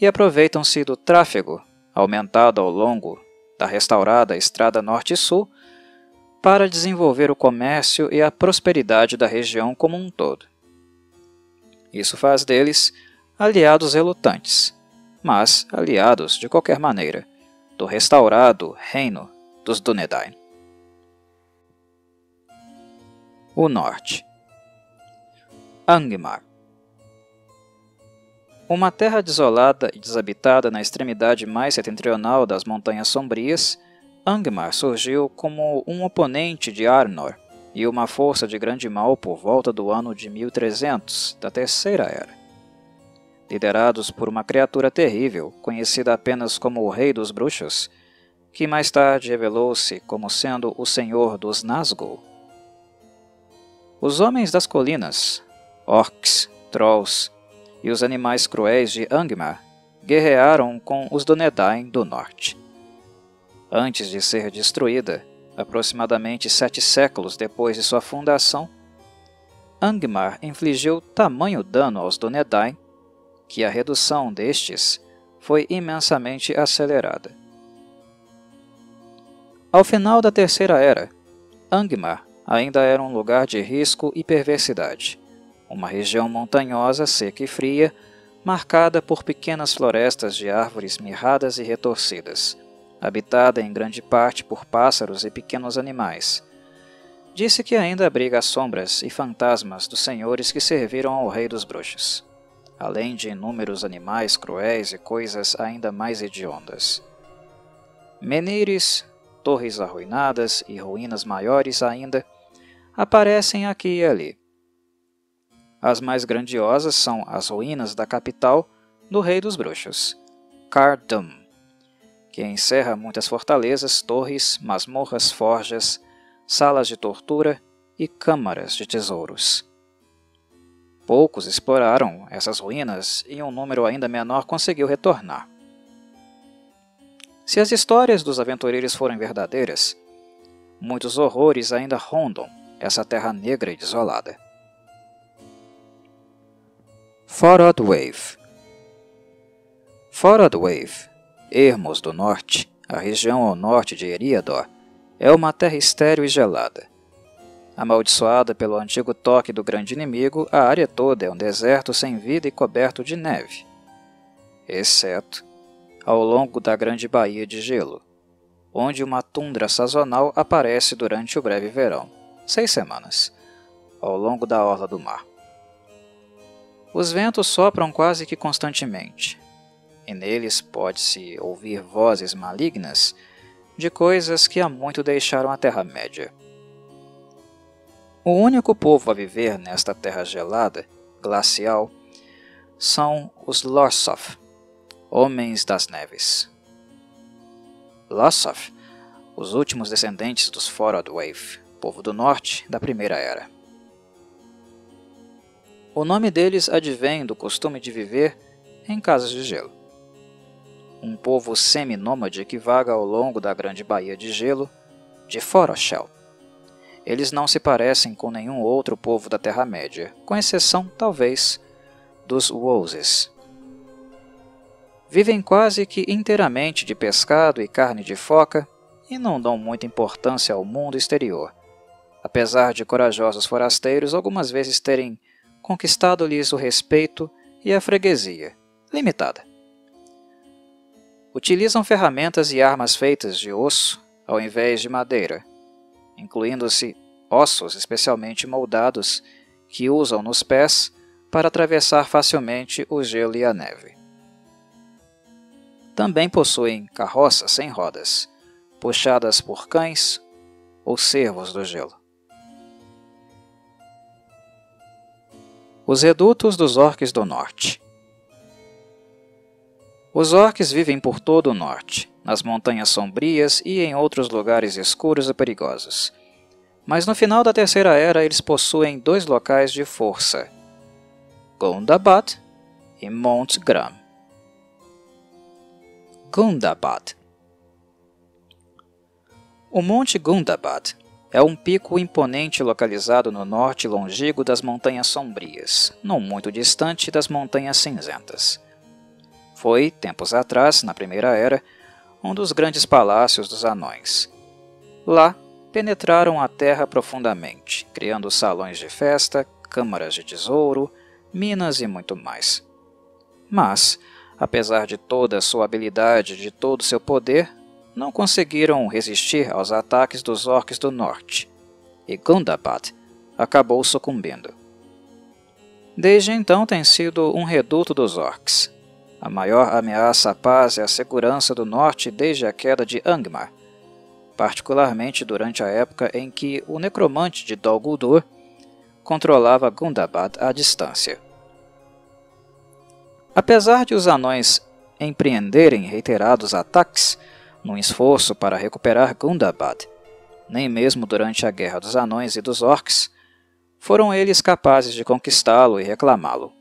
e aproveitam-se do tráfego aumentado ao longo da restaurada Estrada Norte e Sul para desenvolver o comércio e a prosperidade da região como um todo. Isso faz deles aliados relutantes, mas aliados de qualquer maneira, do restaurado reino dos Dúnedain. O Norte. Angmar. Uma terra desolada e desabitada na extremidade mais setentrional das Montanhas Sombrias, Angmar surgiu como um oponente de Arnor e uma força de grande mal por volta do ano de 1300 da Terceira Era. Liderados por uma criatura terrível, conhecida apenas como o Rei dos Bruxos, que mais tarde revelou-se como sendo o Senhor dos Nazgûl. Os Homens das Colinas, orcs, trolls e os animais cruéis de Angmar guerrearam com os Dúnedain do Norte. Antes de ser destruída, aproximadamente 7 séculos depois de sua fundação, Angmar infligiu tamanho dano aos Dúnedain que a redução destes foi imensamente acelerada. Ao final da Terceira Era, Angmar ainda era um lugar de risco e perversidade, uma região montanhosa, seca e fria, marcada por pequenas florestas de árvores mirradas e retorcidas, habitada em grande parte por pássaros e pequenos animais. Disse que ainda abriga as sombras e fantasmas dos senhores que serviram ao Rei dos Bruxos, além de inúmeros animais cruéis e coisas ainda mais hediondas. Menires, torres arruinadas e ruínas maiores ainda aparecem aqui e ali. As mais grandiosas são as ruínas da capital do Rei dos Bruxos, Khar-Dûm, que encerra muitas fortalezas, torres, masmorras, forjas, salas de tortura e câmaras de tesouros. Poucos exploraram essas ruínas e um número ainda menor conseguiu retornar. Se as histórias dos aventureiros forem verdadeiras, muitos horrores ainda rondam essa terra negra e desolada. Forodwave. Forodwave, Ermos do Norte, a região ao norte de Eriador, é uma terra estéril e gelada. Amaldiçoada pelo antigo toque do grande inimigo, a área toda é um deserto sem vida e coberto de neve, exceto ao longo da grande baía de gelo, onde uma tundra sazonal aparece durante o breve verão, 6 semanas, ao longo da orla do mar. Os ventos sopram quase que constantemente, e neles pode-se ouvir vozes malignas de coisas que há muito deixaram a Terra-média. O único povo a viver nesta terra gelada, glacial, são os Lorsoth, Homens das Neves. Lorsoth, os últimos descendentes dos Forodwave, povo do norte da Primeira Era. O nome deles advém do costume de viver em casas de gelo. Um povo semi-nômade que vaga ao longo da grande baía de gelo de Foroshel. Eles não se parecem com nenhum outro povo da Terra-média, com exceção, talvez, dos Wozes. Vivem quase que inteiramente de pescado e carne de foca e não dão muita importância ao mundo exterior, apesar de corajosos forasteiros algumas vezes terem conquistado-lhes o respeito e a freguesia, limitada. Utilizam ferramentas e armas feitas de osso ao invés de madeira, incluindo-se ossos especialmente moldados que usam nos pés para atravessar facilmente o gelo e a neve. Também possuem carroças sem rodas, puxadas por cães ou cervos do gelo. Os redutos dos orques do norte. Os orques vivem por todo o norte, nas montanhas sombrias e em outros lugares escuros e perigosos. Mas no final da Terceira Era eles possuem 2 locais de força, Gondabad e Mount Gram. Gundabad. O Monte Gundabad é um pico imponente localizado no norte longínquo das Montanhas Sombrias, não muito distante das Montanhas Cinzentas. Foi, tempos atrás, na Primeira Era, um dos grandes palácios dos anões. Lá, penetraram a terra profundamente, criando salões de festa, câmaras de tesouro, minas e muito mais. Mas, apesar de toda a sua habilidade e de todo o seu poder, não conseguiram resistir aos ataques dos orcs do norte, e Gundabad acabou sucumbindo. Desde então tem sido um reduto dos orcs. A maior ameaça à paz e à segurança do norte desde a queda de Angmar, particularmente durante a época em que o necromante de Dol Guldur controlava Gundabad à distância. Apesar de os anões empreenderem reiterados ataques num esforço para recuperar Gundabad, nem mesmo durante a Guerra dos Anões e dos Orcs, foram eles capazes de conquistá-lo e reclamá-lo.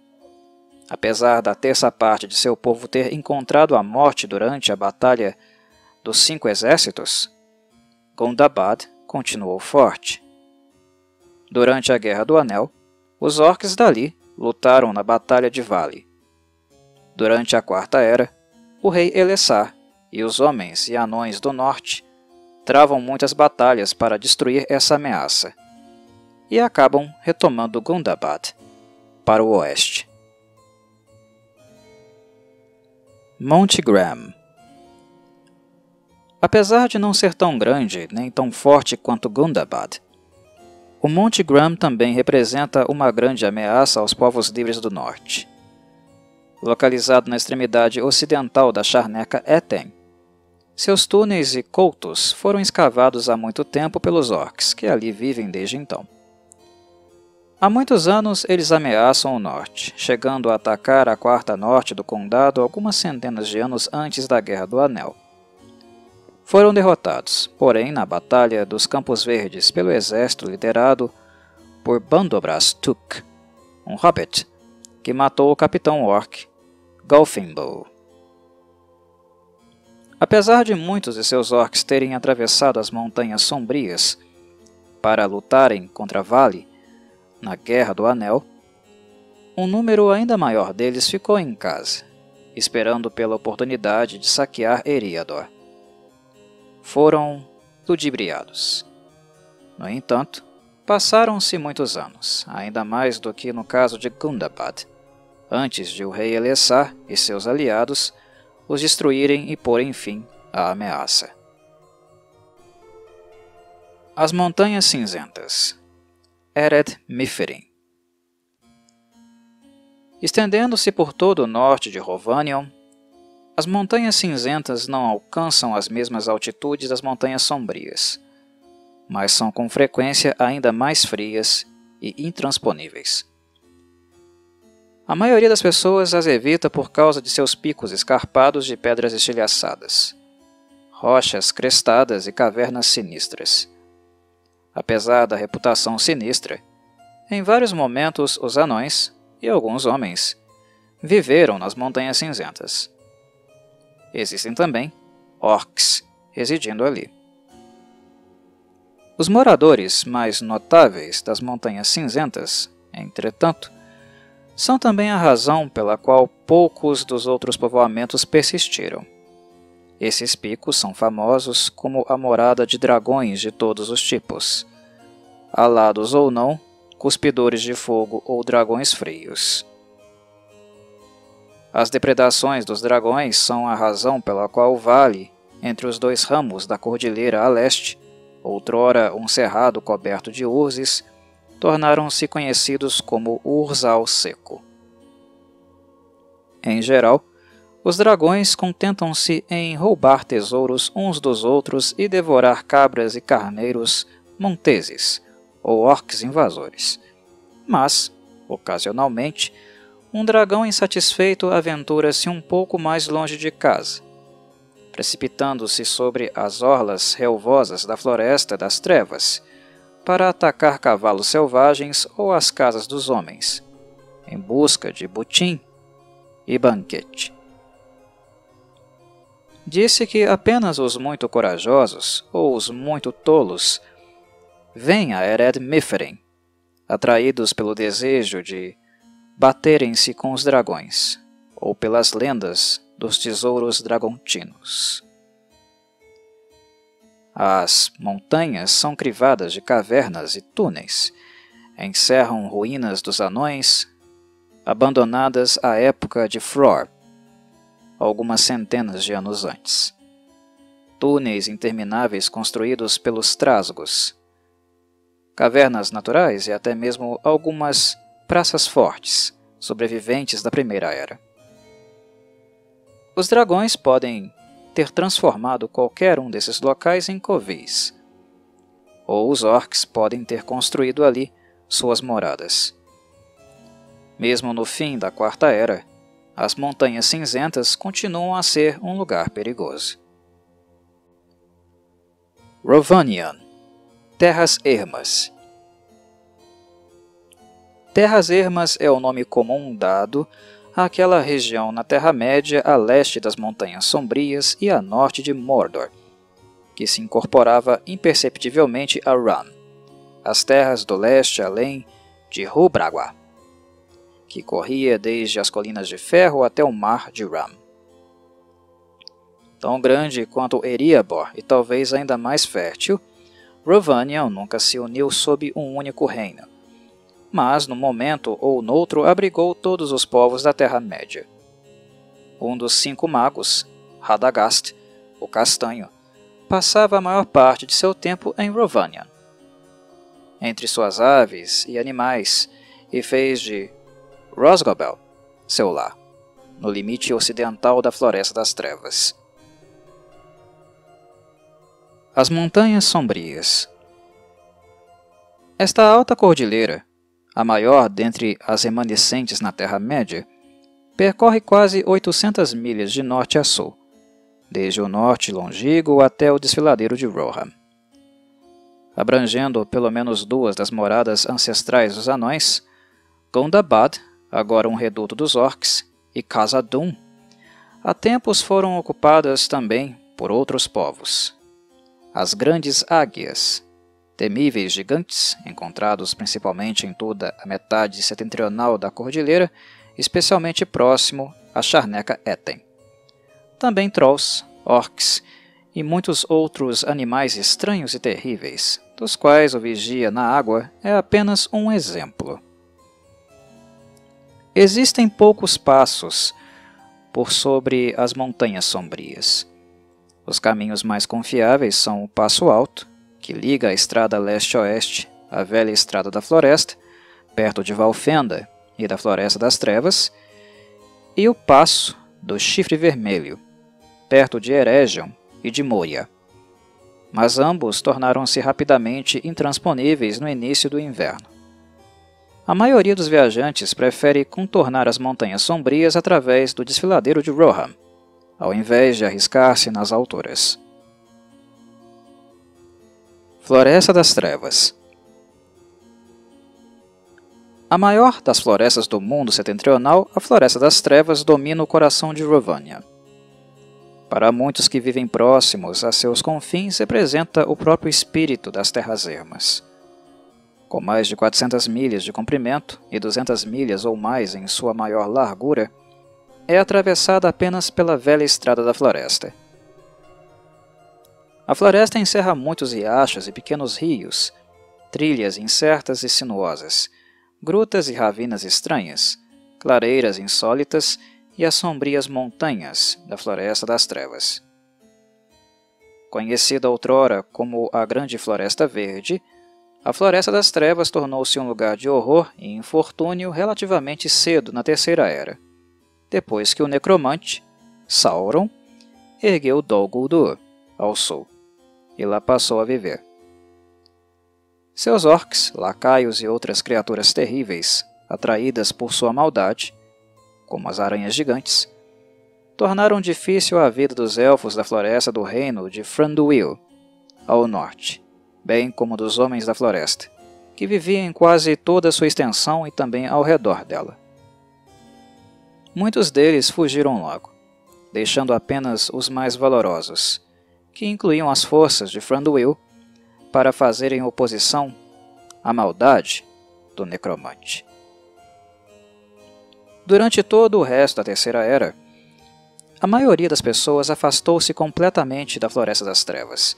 Apesar da terça parte de seu povo ter encontrado a morte durante a Batalha dos 5 Exércitos, Gundabad continuou forte. Durante a Guerra do Anel, os Orcs dali lutaram na Batalha de Vale. Durante a Quarta Era, o rei Elessar e os homens e anões do norte travam muitas batalhas para destruir essa ameaça, e acabam retomando Gundabad para o oeste. Monte Gram. Apesar de não ser tão grande nem tão forte quanto Gundabad, o Monte Gram também representa uma grande ameaça aos povos livres do norte. Localizado na extremidade ocidental da charneca Etten, seus túneis e coutos foram escavados há muito tempo pelos orcs, que ali vivem desde então. Há muitos anos eles ameaçam o norte, chegando a atacar a quarta norte do condado algumas centenas de anos antes da Guerra do Anel. Foram derrotados, porém, na Batalha dos Campos Verdes pelo exército liderado por Bandobras Took, um hobbit, que matou o capitão orc Golfinbow. Apesar de muitos de seus orcs terem atravessado as Montanhas Sombrias para lutarem contra Vale na Guerra do Anel, um número ainda maior deles ficou em casa, esperando pela oportunidade de saquear Eriador. Foram ludibriados. No entanto, passaram-se muitos anos, ainda mais do que no caso de Gundabad, antes de o rei Elessar e seus aliados os destruírem e porem fim à ameaça. As Montanhas Cinzentas. Ered Mithrin. Estendendo-se por todo o norte de Hovanion, as Montanhas Cinzentas não alcançam as mesmas altitudes das Montanhas Sombrias, mas são com frequência ainda mais frias e intransponíveis. A maioria das pessoas as evita por causa de seus picos escarpados de pedras estilhaçadas, rochas crestadas e cavernas sinistras. Apesar da reputação sinistra, em vários momentos os anões, e alguns homens, viveram nas Montanhas Cinzentas. Existem também orcs residindo ali. Os moradores mais notáveis das Montanhas Cinzentas, entretanto, são também a razão pela qual poucos dos outros povoamentos persistiram. Esses picos são famosos como a morada de dragões de todos os tipos, alados ou não, cuspidores de fogo ou dragões frios. As depredações dos dragões são a razão pela qual o vale, entre os dois ramos da cordilheira a leste, outrora um cerrado coberto de urzes, tornaram-se conhecidos como Urzal Seco. Em geral, os dragões contentam-se em roubar tesouros uns dos outros e devorar cabras e carneiros monteses, ou orcs invasores. Mas, ocasionalmente, um dragão insatisfeito aventura-se um pouco mais longe de casa, precipitando-se sobre as orlas relvosas da Floresta das Trevas, para atacar cavalos selvagens ou as casas dos homens, em busca de butim e banquete. disse que apenas os muito corajosos ou os muito tolos vêm a Ered Mithrin, atraídos pelo desejo de baterem-se com os dragões, ou pelas lendas dos tesouros dragontinos. As montanhas são crivadas de cavernas e túneis, encerram ruínas dos anões, abandonadas à época de Fror, algumas centenas de anos antes. Túneis intermináveis construídos pelos Trasgos, cavernas naturais e até mesmo algumas praças fortes, sobreviventes da Primeira Era. Os dragões podem ter transformado qualquer um desses locais em covis, ou os orcs podem ter construído ali suas moradas. Mesmo no fim da Quarta Era, as Montanhas Cinzentas continuam a ser um lugar perigoso. Rhovanion, Terras Ermas. Terras Ermas é o nome comum dado àquela região na Terra-média a leste das Montanhas Sombrias e a norte de Mordor, que se incorporava imperceptivelmente a Ran, as terras do leste além de Hubragua, que corria desde as Colinas de Ferro até o Mar de Ram. Tão grande quanto Eriador e talvez ainda mais fértil, Rhovanion nunca se uniu sob um único reino, mas num momento ou noutro abrigou todos os povos da Terra-média. Um dos 5 magos, Radagast, o Castanho, passava a maior parte de seu tempo em Rhovanion, entre suas aves e animais, e fez de Rhosgobel seu lar, no limite ocidental da Floresta das Trevas. As Montanhas Sombrias. Esta alta cordilheira, a maior dentre as remanescentes na Terra-média, percorre quase 800 milhas de norte a sul, desde o norte longínquo até o desfiladeiro de Rohan. Abrangendo pelo menos 2 das moradas ancestrais dos anões, Gondabad, agora um reduto dos orcs, e Khazad-dûm, há tempos foram ocupadas também por outros povos. As Grandes Águias, temíveis gigantes, encontrados principalmente em toda a metade setentrional da cordilheira, especialmente próximo a Charneca Etten. Também Trolls, orcs e muitos outros animais estranhos e terríveis, dos quais o Vigia na Água é apenas um exemplo. Existem poucos passos por sobre as Montanhas Sombrias. Os caminhos mais confiáveis são o Passo Alto, que liga a estrada leste-oeste à velha Estrada da Floresta, perto de Valfenda e da Floresta das Trevas, e o Passo do Chifre Vermelho, perto de Eregion e de Moria. Mas ambos tornaram-se rapidamente intransponíveis no início do inverno. A maioria dos viajantes prefere contornar as Montanhas Sombrias através do desfiladeiro de Rohan, ao invés de arriscar-se nas alturas. Floresta das Trevas. A maior das florestas do mundo setentrional, a Floresta das Trevas domina o coração de Rhovanion. Para muitos que vivem próximos a seus confins, representa o próprio espírito das Terras Ermas. Com mais de 400 milhas de comprimento e 200 milhas ou mais em sua maior largura, é atravessada apenas pela velha Estrada da Floresta. A floresta encerra muitos riachos e pequenos rios, trilhas incertas e sinuosas, grutas e ravinas estranhas, clareiras insólitas e as sombrias montanhas da Floresta das Trevas. Conhecida outrora como a Grande Floresta Verde, a Floresta das Trevas tornou-se um lugar de horror e infortúnio relativamente cedo na Terceira Era, depois que o necromante, Sauron, ergueu Dol Guldur, ao sul, e lá passou a viver. Seus orcs, lacaios e outras criaturas terríveis, atraídas por sua maldade, como as aranhas gigantes, tornaram difícil a vida dos elfos da floresta do reino de Thranduil, ao norte, bem como dos homens da floresta, que viviam em quase toda a sua extensão e também ao redor dela. Muitos deles fugiram logo, deixando apenas os mais valorosos, que incluíam as forças de Thranduil, para fazerem oposição à maldade do necromante. Durante todo o resto da Terceira Era, a maioria das pessoas afastou-se completamente da Floresta das Trevas,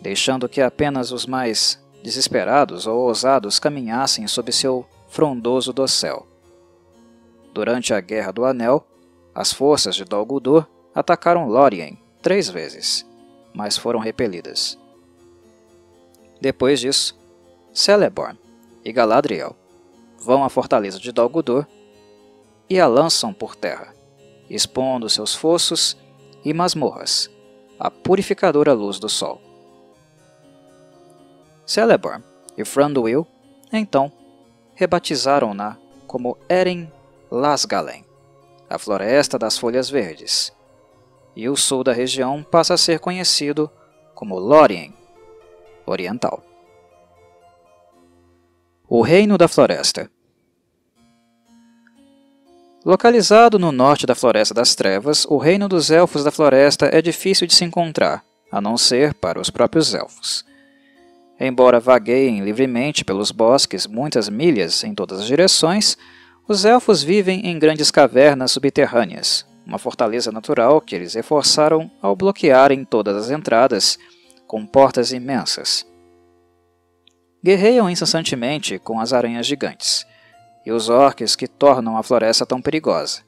deixando que apenas os mais desesperados ou ousados caminhassem sob seu frondoso dossel. Durante a Guerra do Anel, as forças de Dol Guldur atacaram Lórien 3 vezes, mas foram repelidas. Depois disso, Celeborn e Galadriel vão à fortaleza de Dol Guldur e a lançam por terra, expondo seus fossos e masmorras à purificadora luz do sol. Celeborn e Thranduil, então, rebatizaram-na como Eren Lasgalen, a Floresta das Folhas Verdes, e o sul da região passa a ser conhecido como Lórien Oriental. O Reino da Floresta. Localizado no norte da Floresta das Trevas, o Reino dos Elfos da Floresta é difícil de se encontrar, a não ser para os próprios elfos. Embora vagueiem livremente pelos bosques muitas milhas em todas as direções, os elfos vivem em grandes cavernas subterrâneas, uma fortaleza natural que eles reforçaram ao bloquearem todas as entradas com portas imensas. Guerreiam incessantemente com as aranhas gigantes e os orques que tornam a floresta tão perigosa,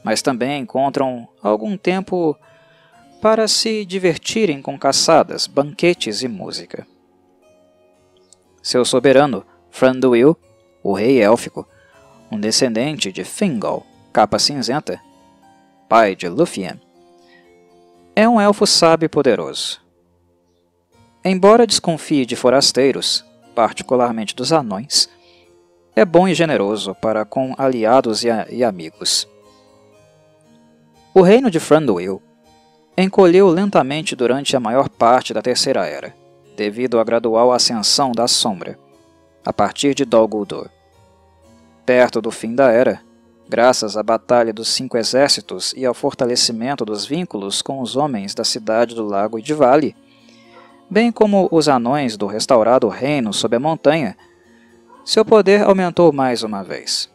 mas também encontram algum tempo para se divertirem com caçadas, banquetes e música. Seu soberano, Thranduil, o rei élfico, um descendente de Thingol, Capa Cinzenta, pai de Lúthien, é um elfo sábio e poderoso. Embora desconfie de forasteiros, particularmente dos anões, é bom e generoso para com aliados e amigos. O reino de Thranduil encolheu lentamente durante a maior parte da Terceira Era, devido à gradual ascensão da Sombra, a partir de Dol Guldur. Perto do fim da Era, graças à Batalha dos 5 Exércitos e ao fortalecimento dos vínculos com os homens da Cidade do Lago e de Vale, bem como os anões do restaurado reino sob a montanha, seu poder aumentou mais uma vez.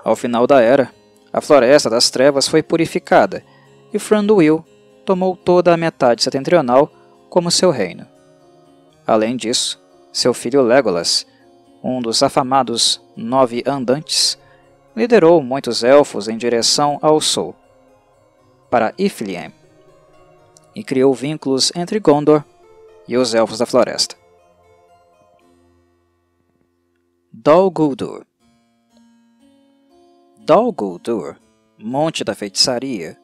Ao final da Era, a Floresta das Trevas foi purificada e Thranduil tomou toda a metade setentrional como seu reino. Além disso, seu filho Legolas, um dos afamados 9 Andantes, liderou muitos elfos em direção ao sul, para Ithilien, e criou vínculos entre Gondor e os Elfos da Floresta. Dol Guldur. Dol Guldur, Monte da Feitiçaria,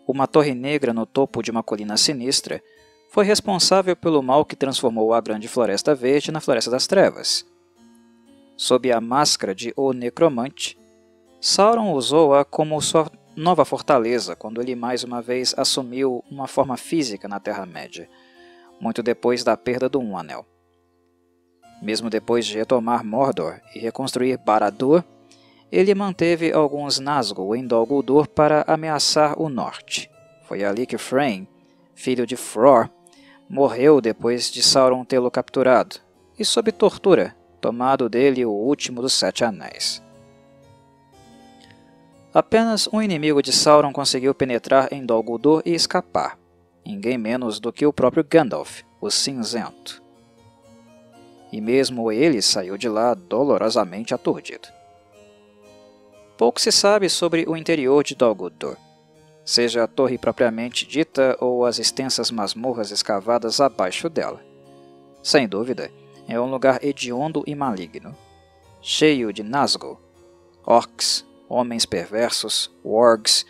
uma torre negra no topo de uma colina sinistra, foi responsável pelo mal que transformou a Grande Floresta Verde na Floresta das Trevas. Sob a máscara de O Necromante, Sauron usou-a como sua nova fortaleza quando ele mais uma vez assumiu uma forma física na Terra-média, muito depois da perda do Um Anel. Mesmo depois de retomar Mordor e reconstruir Barad-dûr, ele manteve alguns Nazgûl em Dol Guldur para ameaçar o norte. Foi ali que Thrain, filho de Thror, morreu depois de Sauron tê-lo capturado, e sob tortura, tomado dele o último dos 7 Anéis. Apenas um inimigo de Sauron conseguiu penetrar em Dol Guldur e escapar, ninguém menos do que o próprio Gandalf, o Cinzento. E mesmo ele saiu de lá dolorosamente aturdido. Pouco se sabe sobre o interior de Dol Guldur, seja a torre propriamente dita ou as extensas masmorras escavadas abaixo dela. Sem dúvida, é um lugar hediondo e maligno, cheio de Nazgûl, orcs, homens perversos, wargs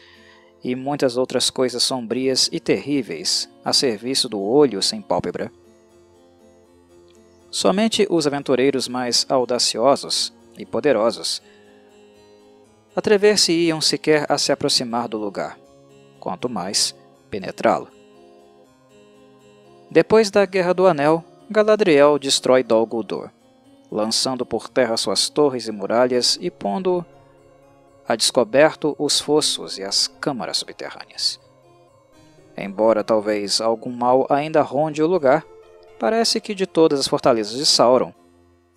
e muitas outras coisas sombrias e terríveis a serviço do olho sem pálpebra. Somente os aventureiros mais audaciosos e poderosos atrever-se-iam sequer a se aproximar do lugar, quanto mais penetrá-lo. Depois da Guerra do Anel, Galadriel destrói Dol Guldur, lançando por terra suas torres e muralhas e pondo há descoberto os fossos e as câmaras subterrâneas. Embora talvez algum mal ainda ronde o lugar, parece que de todas as fortalezas de Sauron,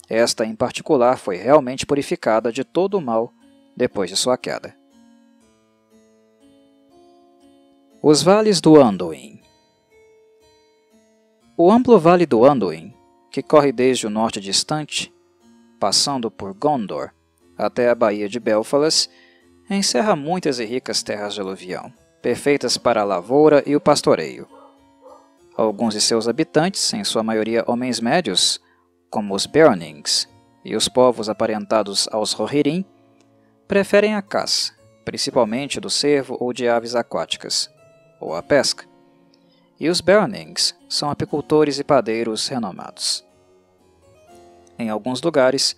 esta em particular foi realmente purificada de todo o mal depois de sua queda. Os Vales do Anduin. O amplo Vale do Anduin, que corre desde o norte distante, passando por Gondor até a Baía de Belfalas, encerra muitas e ricas terras de aluvião, perfeitas para a lavoura e o pastoreio. Alguns de seus habitantes, em sua maioria homens médios, como os Beornings e os povos aparentados aos Rohirrim, preferem a caça, principalmente do cervo ou de aves aquáticas, ou a pesca. E os Beornings são apicultores e padeiros renomados. Em alguns lugares,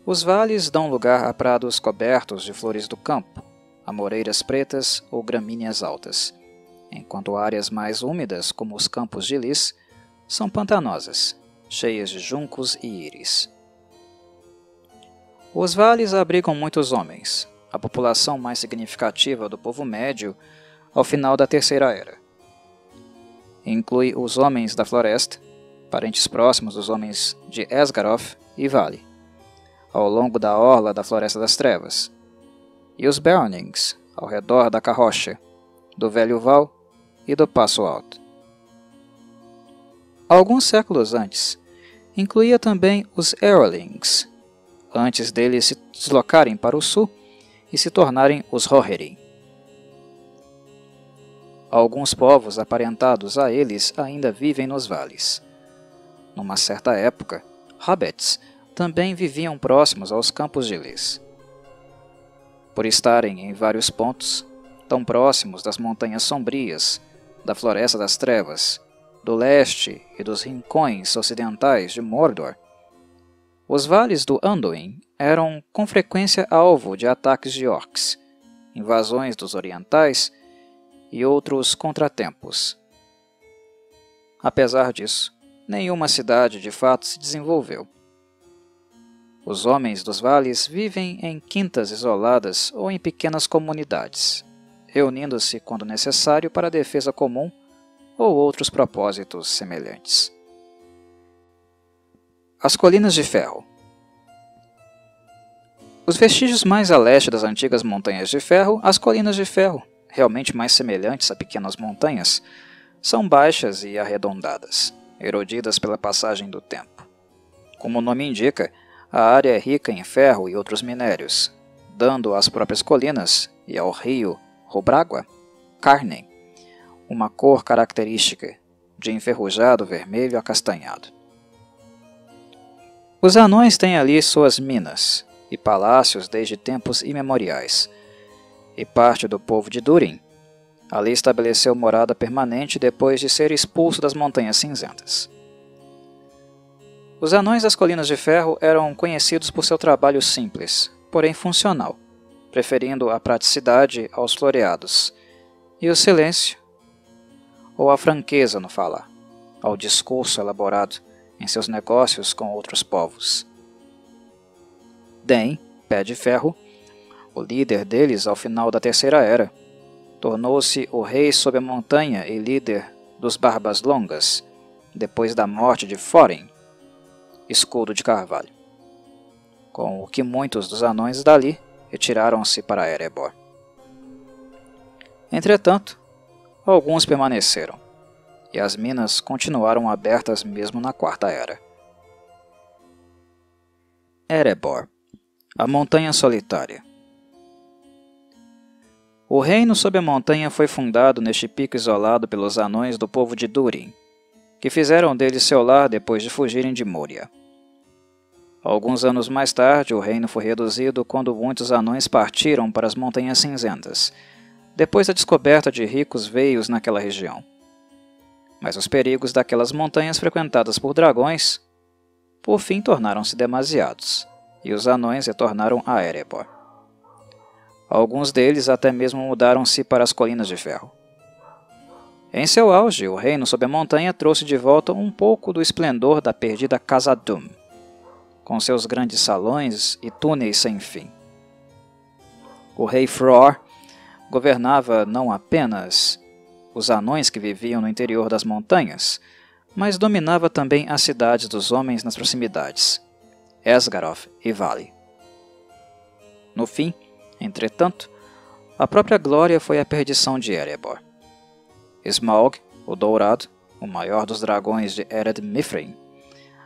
os vales dão lugar a prados cobertos de flores do campo, amoreiras pretas ou gramíneas altas, enquanto áreas mais úmidas, como os campos de lis, são pantanosas, cheias de juncos e íris. Os vales abrigam muitos homens, a população mais significativa do povo médio ao final da Terceira Era. Inclui os Homens da Floresta, parentes próximos dos Homens de Esgaroth e Vale, ao longo da orla da Floresta das Trevas, e os Beornings, ao redor da Carrocha, do Velho Val e do Passo Alto. Alguns séculos antes, incluía também os Eorlings, antes deles se deslocarem para o sul e se tornarem os Rohirrim. Alguns povos aparentados a eles ainda vivem nos vales. Numa certa época, hobbits também viviam próximos aos campos de lis. Por estarem em vários pontos, tão próximos das Montanhas Sombrias, da Floresta das Trevas, do leste e dos rincões ocidentais de Mordor, os vales do Anduin eram com frequência alvo de ataques de orcs, invasões dos orientais e outros contratempos. Apesar disso, nenhuma cidade de fato se desenvolveu. Os homens dos vales vivem em quintas isoladas ou em pequenas comunidades, reunindo-se quando necessário para a defesa comum ou outros propósitos semelhantes. As Colinas de Ferro. Os vestígios mais a leste das antigas Montanhas de Ferro, as Colinas de Ferro, realmente mais semelhantes a pequenas montanhas, são baixas e arredondadas, erodidas pela passagem do tempo. Como o nome indica, a área é rica em ferro e outros minérios, dando às próprias colinas e ao rio Robragua, Carnen, uma cor característica de enferrujado vermelho acastanhado. Os anões têm ali suas minas e palácios desde tempos imemoriais, e parte do povo de Durin ali estabeleceu morada permanente depois de ser expulso das Montanhas Cinzentas. Os anões das Colinas de Ferro eram conhecidos por seu trabalho simples, porém funcional, preferindo a praticidade aos floreados, e o silêncio, ou a franqueza no falar, ao discurso elaborado em seus negócios com outros povos. Den, Pé de Ferro, o líder deles ao final da Terceira Era, tornou-se o rei sob a montanha e líder dos Barbas Longas, depois da morte de Thorin, Escudo de Carvalho, com o que muitos dos anões dali retiraram-se para Erebor. Entretanto, alguns permaneceram, e as minas continuaram abertas mesmo na Quarta Era. Erebor, a Montanha Solitária. O reino sob a montanha foi fundado neste pico isolado pelos anões do povo de Durin, que fizeram dele seu lar depois de fugirem de Moria. Alguns anos mais tarde, o reino foi reduzido quando muitos anões partiram para as Montanhas Cinzentas, depois da descoberta de ricos veios naquela região. Mas os perigos daquelas montanhas frequentadas por dragões, por fim tornaram-se demasiados, e os anões retornaram a Erebor. Alguns deles até mesmo mudaram-se para as Colinas de Ferro. Em seu auge, o reino sob a montanha trouxe de volta um pouco do esplendor da perdida Khazad-dûm, com seus grandes salões e túneis sem fim. O rei Fror governava não apenas os anões que viviam no interior das montanhas, mas dominava também as cidades dos homens nas proximidades, Esgaroth e Vale. No fim, entretanto, a própria glória foi a perdição de Erebor. Smaug, o Dourado, o maior dos dragões de Ered Mithrin,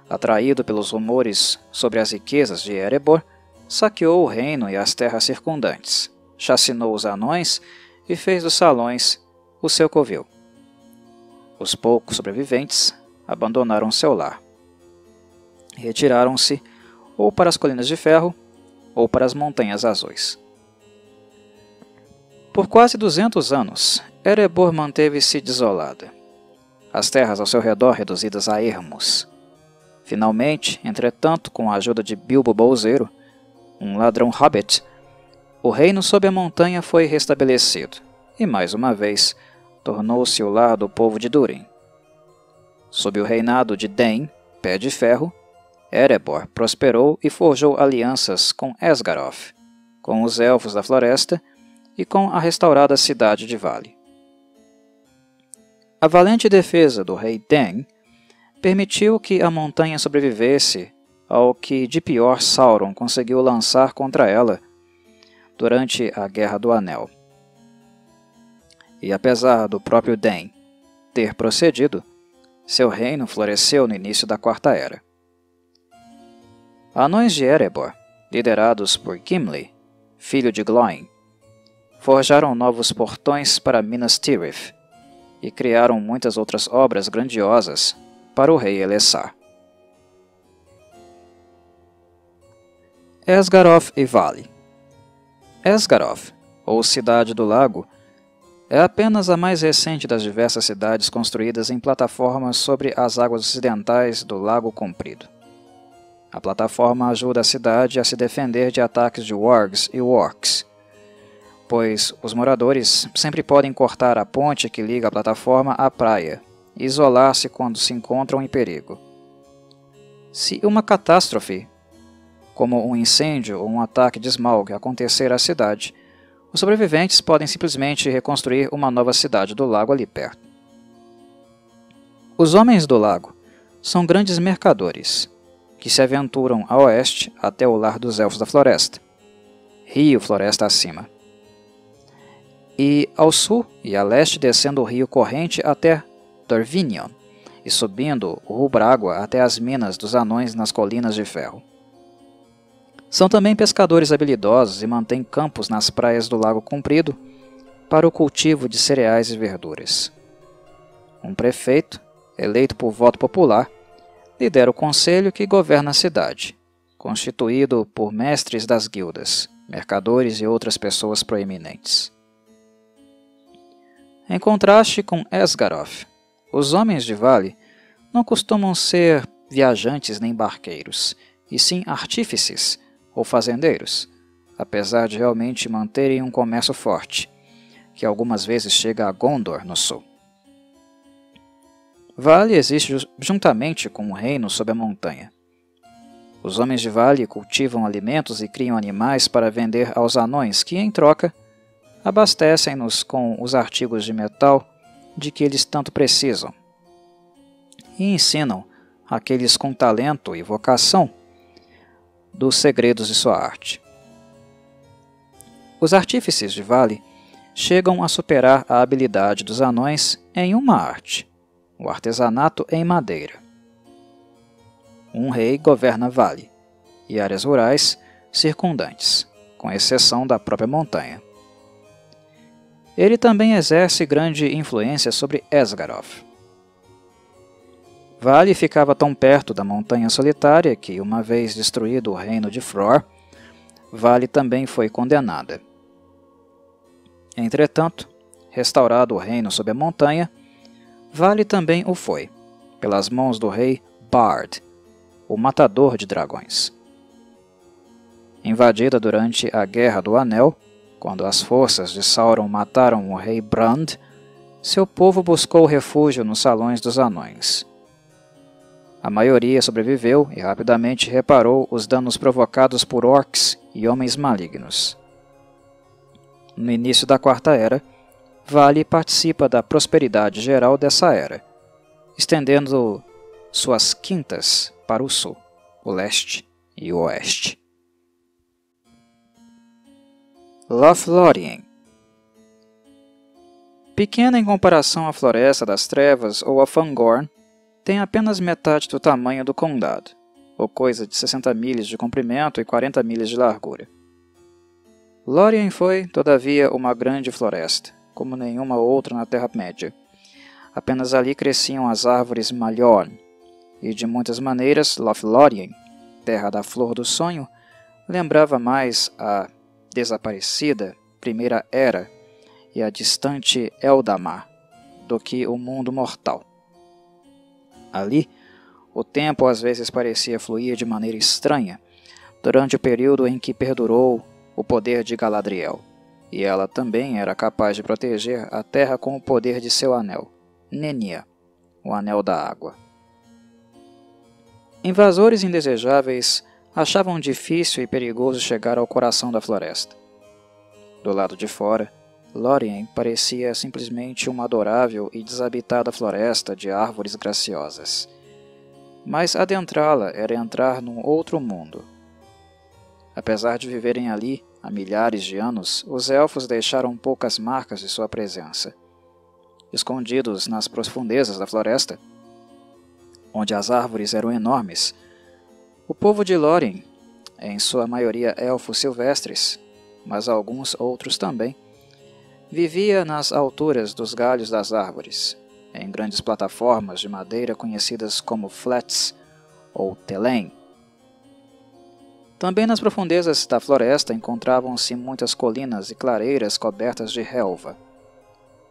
atraído pelos rumores sobre as riquezas de Erebor, saqueou o reino e as terras circundantes, chacinou os anões e fez dos salões o seu covil. Os poucos sobreviventes abandonaram seu lar. Retiraram-se ou para as Colinas de Ferro ou para as Montanhas Azuis. Por quase 200 anos, Erebor manteve-se desolada, as terras ao seu redor reduzidas a ermos. Finalmente, entretanto, com a ajuda de Bilbo Bolseiro, um ladrão hobbit, o reino sob a montanha foi restabelecido, e mais uma vez tornou-se o lar do povo de Durin. Sob o reinado de Den, Pé de Ferro, Erebor prosperou e forjou alianças com Esgaroth, com os Elfos da Floresta e com a restaurada cidade de Vale. A valente defesa do rei Den permitiu que a montanha sobrevivesse ao que de pior Sauron conseguiu lançar contra ela durante a Guerra do Anel. E apesar do próprio Den ter procedido, seu reino floresceu no início da Quarta Era. Anões de Erebor, liderados por Gimli, filho de Glóin, forjaram novos portões para Minas Tirith e criaram muitas outras obras grandiosas para o rei Elessar. Esgaroth e Vale. Esgaroth, ou Cidade do Lago, é apenas a mais recente das diversas cidades construídas em plataformas sobre as águas ocidentais do Lago Comprido. A plataforma ajuda a cidade a se defender de ataques de wargs e orcs, pois os moradores sempre podem cortar a ponte que liga a plataforma à praia e isolar-se quando se encontram em perigo. Se uma catástrofe, como um incêndio ou um ataque de Smaug, acontecer à cidade, os sobreviventes podem simplesmente reconstruir uma nova cidade do lago ali perto. Os Homens do Lago são grandes mercadores, que se aventuram a oeste até o lar dos Elfos da Floresta, rio floresta acima, e ao sul e a leste descendo o rio corrente até Dorvinion e subindo o Rubrágua até as minas dos anões nas Colinas de Ferro. São também pescadores habilidosos e mantêm campos nas praias do Lago Comprido para o cultivo de cereais e verduras. Um prefeito, eleito por voto popular, lidera o conselho que governa a cidade, constituído por mestres das guildas, mercadores e outras pessoas proeminentes. Em contraste com Esgaroth, os Homens de Vale não costumam ser viajantes nem barqueiros, e sim artífices ou fazendeiros, apesar de realmente manterem um comércio forte, que algumas vezes chega a Gondor no sul. Vale existe juntamente com o reino sob a montanha. Os Homens de Vale cultivam alimentos e criam animais para vender aos anões que, em troca, abastecem-nos com os artigos de metal de que eles tanto precisam e ensinam aqueles com talento e vocação dos segredos de sua arte. Os artífices de Vale chegam a superar a habilidade dos anões em uma arte, o artesanato em madeira. Um rei governa Vale e áreas rurais circundantes, com exceção da própria montanha. Ele também exerce grande influência sobre Esgaroth. Vale ficava tão perto da Montanha Solitária que, uma vez destruído o reino de Fror, Vale também foi condenada. Entretanto, restaurado o reino sob a montanha, Vale também o foi, pelas mãos do rei Bard, o matador de dragões. Invadida durante a Guerra do Anel, quando as forças de Sauron mataram o rei Brand, seu povo buscou refúgio nos salões dos anões. A maioria sobreviveu e rapidamente reparou os danos provocados por orcs e homens malignos. no início da Quarta Era, Vale participa da prosperidade geral dessa era, estendendo suas quintas para o sul, o leste e o oeste. Lothlórien. Pequena em comparação à Floresta das Trevas ou a Fangorn, tem apenas metade do tamanho do condado, ou coisa de 60 milhas de comprimento e 40 milhas de largura. Lórien foi, todavia, uma grande floresta, como nenhuma outra na Terra-média. Apenas ali cresciam as árvores Maliorn, e de muitas maneiras Lothlórien, terra da Flor do Sonho, lembrava mais a desaparecida Primeira Era e a distante Eldamar do que o mundo mortal. Ali, o tempo às vezes parecia fluir de maneira estranha, durante o período em que perdurou o poder de Galadriel, e ela também era capaz de proteger a terra com o poder de seu anel, Nenya, o Anel da Água. Invasores indesejáveis achavam difícil e perigoso chegar ao coração da floresta. Do lado de fora, Lórien parecia simplesmente uma adorável e desabitada floresta de árvores graciosas. Mas adentrá-la era entrar num outro mundo. Apesar de viverem ali há milhares de anos, os elfos deixaram poucas marcas de sua presença. Escondidos nas profundezas da floresta, onde as árvores eram enormes, o povo de Lórien, em sua maioria elfos silvestres, mas alguns outros também, vivia nas alturas dos galhos das árvores, em grandes plataformas de madeira conhecidas como flats ou telém. Também nas profundezas da floresta encontravam-se muitas colinas e clareiras cobertas de relva.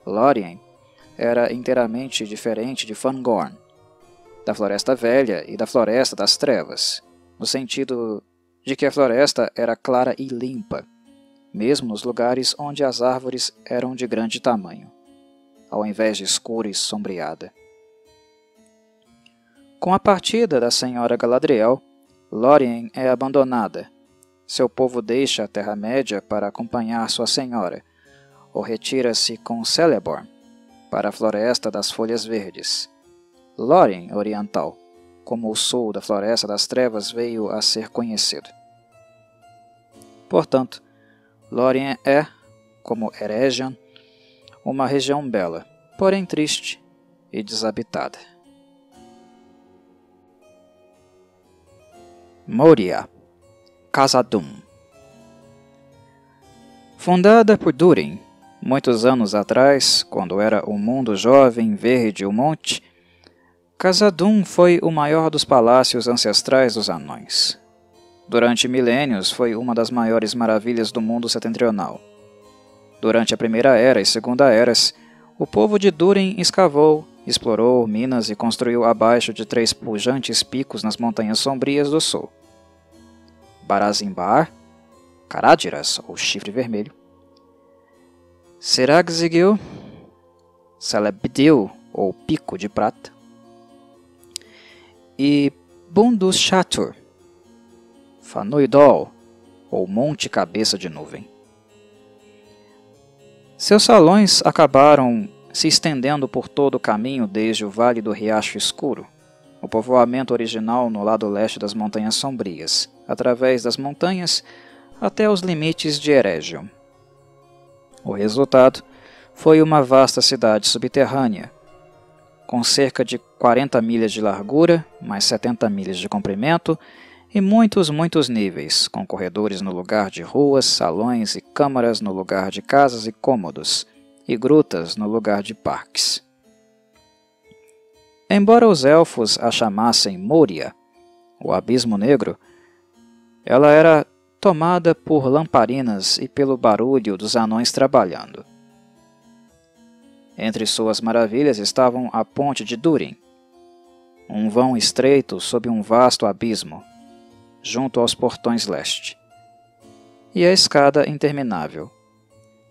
Lórien era inteiramente diferente de Fangorn, da Floresta Velha e da Floresta das Trevas, no sentido de que a floresta era clara e limpa, mesmo nos lugares onde as árvores eram de grande tamanho, ao invés de escura e sombreada. Com a partida da Senhora Galadriel, Lórien é abandonada. Seu povo deixa a Terra-média para acompanhar sua senhora, ou retira-se com Celeborn para a Floresta das Folhas Verdes. Lórien Oriental, como o sul da Floresta das Trevas veio a ser conhecido. Portanto, Lórien é, como Eregion, uma região bela, porém triste e desabitada. Moria, Khazad-dûm. Fundada por Durin, muitos anos atrás, quando era o mundo jovem, verde e o monte, Khazad-dûm foi o maior dos palácios ancestrais dos anões. Durante milênios foi uma das maiores maravilhas do mundo setentrional. Durante a Primeira Era e Segunda Eras, o povo de Durin escavou, explorou minas e construiu abaixo de 3 pujantes picos nas montanhas sombrias do sul: Barad-dûr, Caradhras, ou Chifre Vermelho, Siracigil, Celebdil, ou Pico de Prata, e Bundushatur, Fanuidol, ou Monte Cabeça de Nuvem. Seus salões acabaram se estendendo por todo o caminho desde o Vale do Riacho Escuro, o povoamento original no lado leste das Montanhas Sombrias, através das montanhas até os limites de Eregion. O resultado foi uma vasta cidade subterrânea, com cerca de 40 milhas de largura, mais 70 milhas de comprimento, e muitos níveis, com corredores no lugar de ruas, salões e câmaras no lugar de casas e cômodos, e grutas no lugar de parques. Embora os elfos a chamassem Moria, o Abismo Negro, ela era tomada por lamparinas e pelo barulho dos anões trabalhando. Entre suas maravilhas estavam a Ponte de Durin, um vão estreito sob um vasto abismo, junto aos portões leste, e a escada interminável,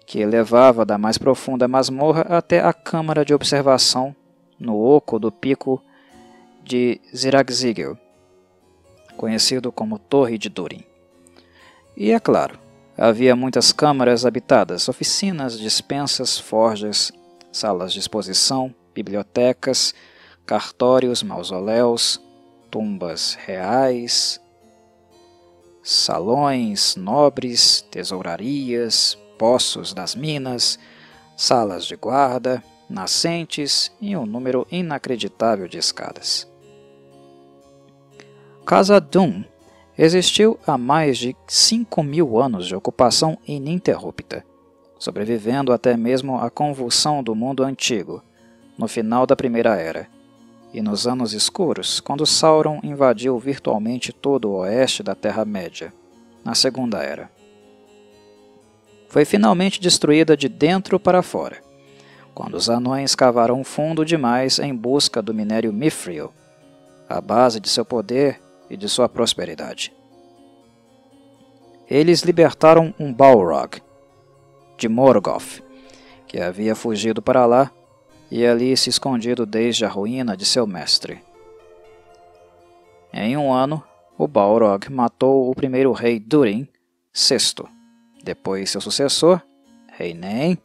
que levava da mais profunda masmorra até a câmara de observação no oco do pico de Siracigil, conhecido como Torre de Durin. E, é claro, Havia muitas câmaras habitadas, oficinas, despensas, forjas, salas de exposição, bibliotecas, cartórios, mausoléus, tumbas reais, salões nobres, tesourarias, poços das minas, salas de guarda, nascentes e um número inacreditável de escadas. Khazad-dûm existiu há mais de 5.000 anos de ocupação ininterrupta, sobrevivendo até mesmo à convulsão do mundo antigo, no final da Primeira Era, e nos Anos Escuros, quando Sauron invadiu virtualmente todo o oeste da Terra-média, na Segunda Era. Foi finalmente destruída de dentro para fora, quando os anões cavaram fundo demais em busca do minério Mithril, a base de seu poder e de sua prosperidade. Eles libertaram um Balrog, de Morgoth, que havia fugido para lá e ali se escondido desde a ruína de seu mestre. Em um ano, o Balrog matou o primeiro rei Durin VI, depois seu sucessor, Rei Nen,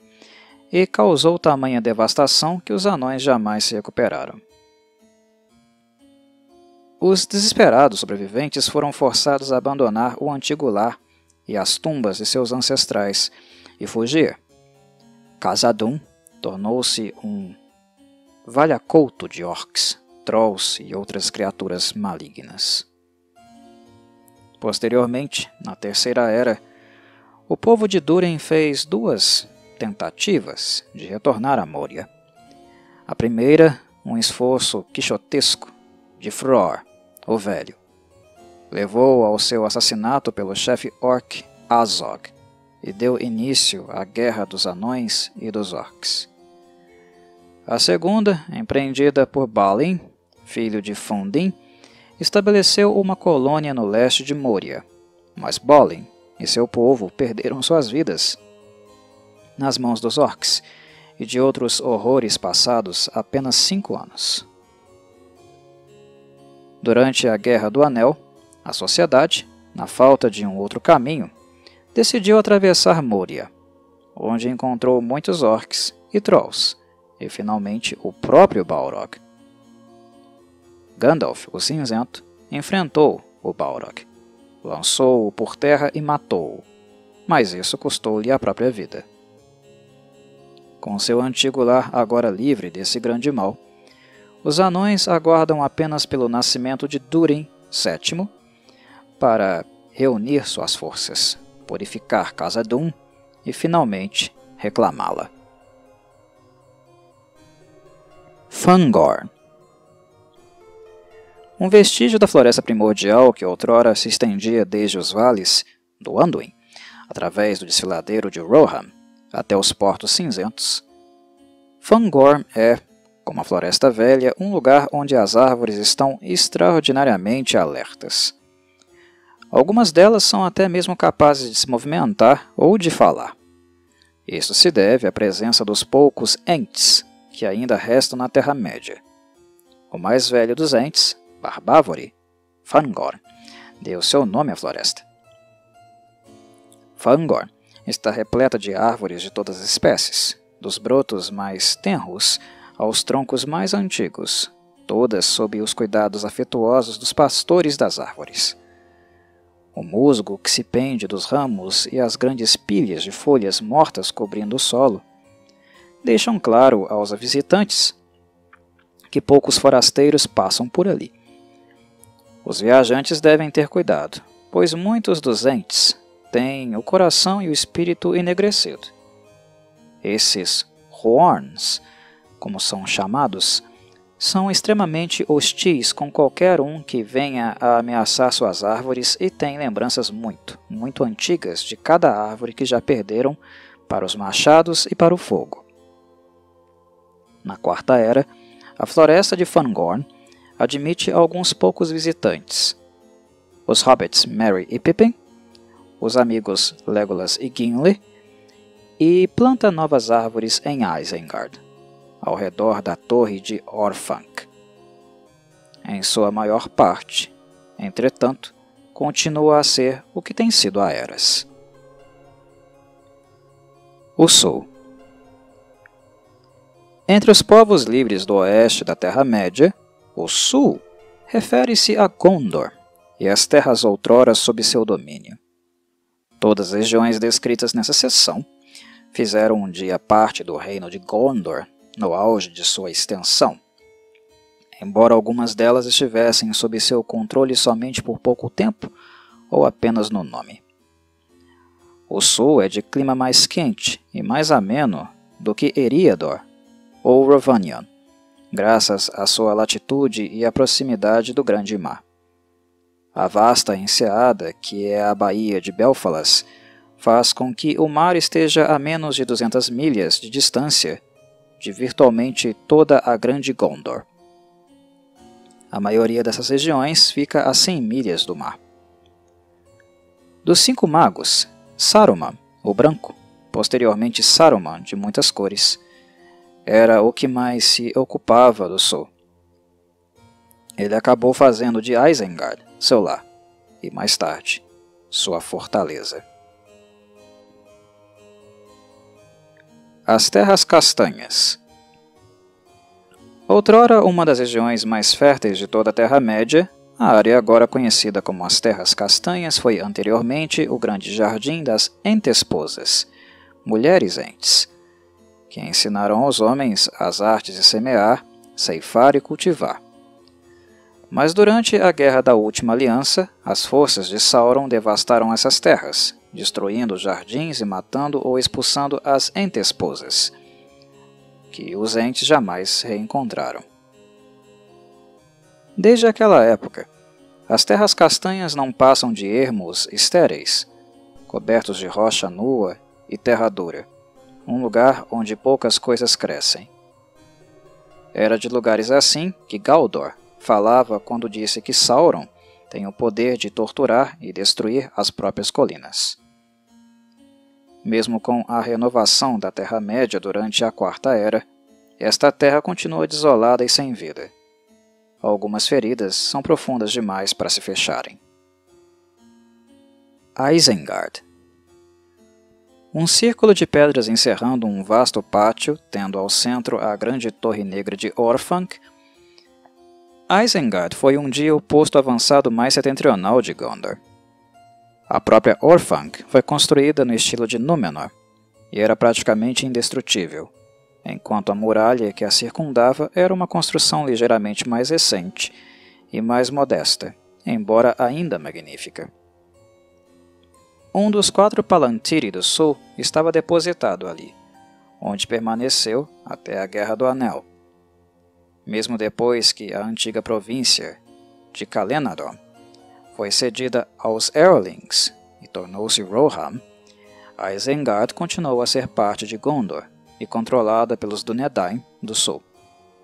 e causou tamanha devastação que os anões jamais se recuperaram. Os desesperados sobreviventes foram forçados a abandonar o antigo lar e as tumbas de seus ancestrais e fugir. Khazad-dûm tornou-se um valhacouto de orcs, trolls e outras criaturas malignas. Posteriormente, na Terceira Era, o povo de Durin fez 2 tentativas de retornar a Moria. A primeira, um esforço quixotesco de Thror, o Velho, levou ao seu assassinato pelo chefe orc Azog e deu início à Guerra dos Anões e dos Orcs. A segunda, empreendida por Balin, filho de Fundin, estabeleceu uma colônia no leste de Moria, mas Balin e seu povo perderam suas vidas nas mãos dos orcs e de outros horrores passados apenas 5 anos. Durante a Guerra do Anel, a sociedade, na falta de um outro caminho, decidiu atravessar Moria, onde encontrou muitos orcs e trolls, e finalmente o próprio Balrog. Gandalf, o Cinzento, enfrentou o Balrog, lançou-o por terra e matou-o, mas isso custou-lhe a própria vida. Com seu antigo lar agora livre desse grande mal, os anões aguardam apenas pelo nascimento de Durin VII para reunir suas forças, purificar Khazad-dûm e finalmente reclamá-la. Fangorn. Um vestígio da floresta primordial que outrora se estendia desde os vales do Anduin, através do desfiladeiro de Rohan, até os Portos Cinzentos. Fangorn é, como a Floresta Velha, um lugar onde as árvores estão extraordinariamente alertas. Algumas delas são até mesmo capazes de se movimentar ou de falar. Isso se deve à presença dos poucos Ents que ainda restam na Terra-média. O mais velho dos Ents, Barbávore, Fangorn, deu seu nome à floresta. Fangorn está repleta de árvores de todas as espécies, dos brotos mais tenros aos troncos mais antigos, todas sob os cuidados afetuosos dos pastores das árvores. O musgo que se pende dos ramos e as grandes pilhas de folhas mortas cobrindo o solo deixam claro aos visitantes que poucos forasteiros passam por ali. Os viajantes devem ter cuidado, pois muitos dos Ents têm o coração e o espírito enegrecido. Esses Huorns, como são chamados, são extremamente hostis com qualquer um que venha a ameaçar suas árvores e têm lembranças muito antigas de cada árvore que já perderam para os machados e para o fogo. Na Quarta Era, a floresta de Fangorn admite alguns poucos visitantes. Os hobbits Merry e Pippin, os amigos Legolas e Gimli, e planta novas árvores em Isengard, ao redor da torre de Orthanc. Em sua maior parte, entretanto, continua a ser o que tem sido há eras. O Sul. Entre os povos livres do oeste da Terra-média, o Sul refere-se a Gondor e as terras outrora sob seu domínio. Todas as regiões descritas nessa seção fizeram um dia parte do reino de Gondor no auge de sua extensão, embora algumas delas estivessem sob seu controle somente por pouco tempo ou apenas no nome. O Sul é de clima mais quente e mais ameno do que Eriador ou Rhovanion, graças à sua latitude e à proximidade do Grande Mar. A vasta enseada, que é a Baía de Belfalas, faz com que o mar esteja a menos de 200 milhas de distância de virtualmente toda a Grande Gondor. A maioria dessas regiões fica a 100 milhas do mar. Dos 5 magos, Saruman, o branco, posteriormente Saruman de muitas cores, era o que mais se ocupava do Sul. Ele acabou fazendo de Isengard seu lar e, mais tarde, sua fortaleza. As Terras Castanhas. Outrora uma das regiões mais férteis de toda a Terra-média, a área agora conhecida como as Terras Castanhas foi anteriormente o grande jardim das Entesposas, mulheres entes, que ensinaram aos homens as artes de semear, ceifar e cultivar. Mas durante a Guerra da Última Aliança, as forças de Sauron devastaram essas terras, destruindo os jardins e matando ou expulsando as Entesposas, que os entes jamais reencontraram. Desde aquela época, as Terras Castanhas não passam de ermos estéreis, cobertos de rocha nua e terra dura, um lugar onde poucas coisas crescem. Era de lugares assim que Galdor falava quando disse que Sauron tem o poder de torturar e destruir as próprias colinas. Mesmo com a renovação da Terra-média durante a Quarta Era, esta terra continua desolada e sem vida. Algumas feridas são profundas demais para se fecharem. Isengard. Um círculo de pedras encerrando um vasto pátio, tendo ao centro a grande torre negra de Orthanc. Isengard foi um dia o posto avançado mais setentrional de Gondor. A própria Orthanc foi construída no estilo de Númenor e era praticamente indestrutível, enquanto a muralha que a circundava era uma construção ligeiramente mais recente e mais modesta, embora ainda magnífica. Um dos 4 Palantiri do Sul estava depositado ali, onde permaneceu até a Guerra do Anel. Mesmo depois que a antiga província de Calenadon foi cedida aos Eorlings e tornou-se Rohan, Isengard continuou a ser parte de Gondor e controlada pelos Dúnedain do Sul,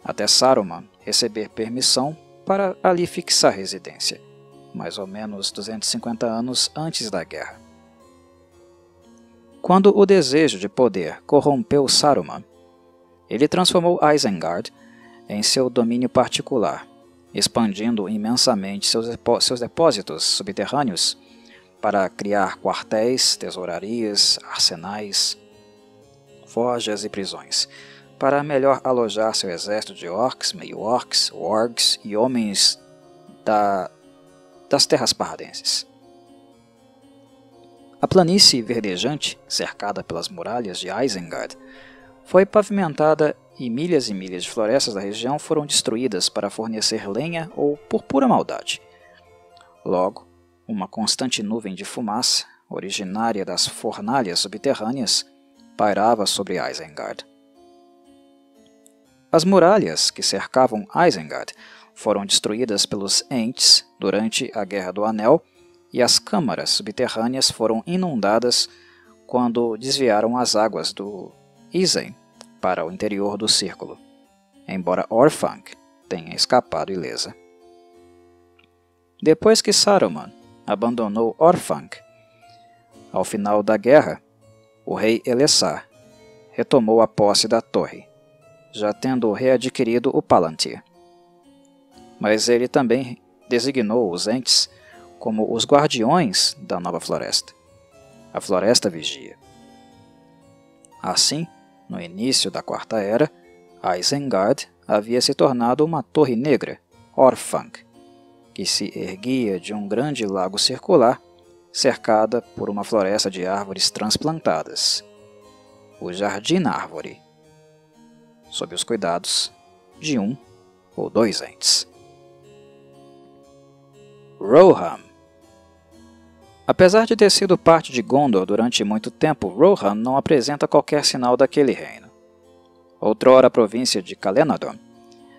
até Saruman receber permissão para ali fixar residência, mais ou menos 250 anos antes da guerra. Quando o desejo de poder corrompeu Saruman, ele transformou Isengard em seu domínio particular, expandindo imensamente seus depósitos subterrâneos para criar quartéis, tesourarias, arsenais, forjas e prisões, para melhor alojar seu exército de orcs, meio-orcs, wargs e homens das terras pardenses. A planície verdejante, cercada pelas muralhas de Isengard, foi pavimentada e milhas de florestas da região foram destruídas para fornecer lenha ou por pura maldade. Logo, uma constante nuvem de fumaça, originária das fornalhas subterrâneas, pairava sobre Isengard. As muralhas que cercavam Isengard foram destruídas pelos Ents durante a Guerra do Anel e as câmaras subterrâneas foram inundadas quando desviaram as águas do Isen para o interior do círculo, embora Orthanc tenha escapado ilesa. Depois que Saruman abandonou Orthanc, ao final da guerra, o rei Elessar retomou a posse da torre, já tendo readquirido o Palantir. Mas ele também designou os Ents como os guardiões da Nova Floresta, a Floresta Vigia. Assim, no início da Quarta Era, Isengard havia se tornado uma torre negra, Orthanc, que se erguia de um grande lago circular, cercada por uma floresta de árvores transplantadas, o Jardim Árvore, sob os cuidados de um ou dois entes. Rohan. Apesar de ter sido parte de Gondor durante muito tempo, Rohan não apresenta qualquer sinal daquele reino. Outrora província de Calenadon,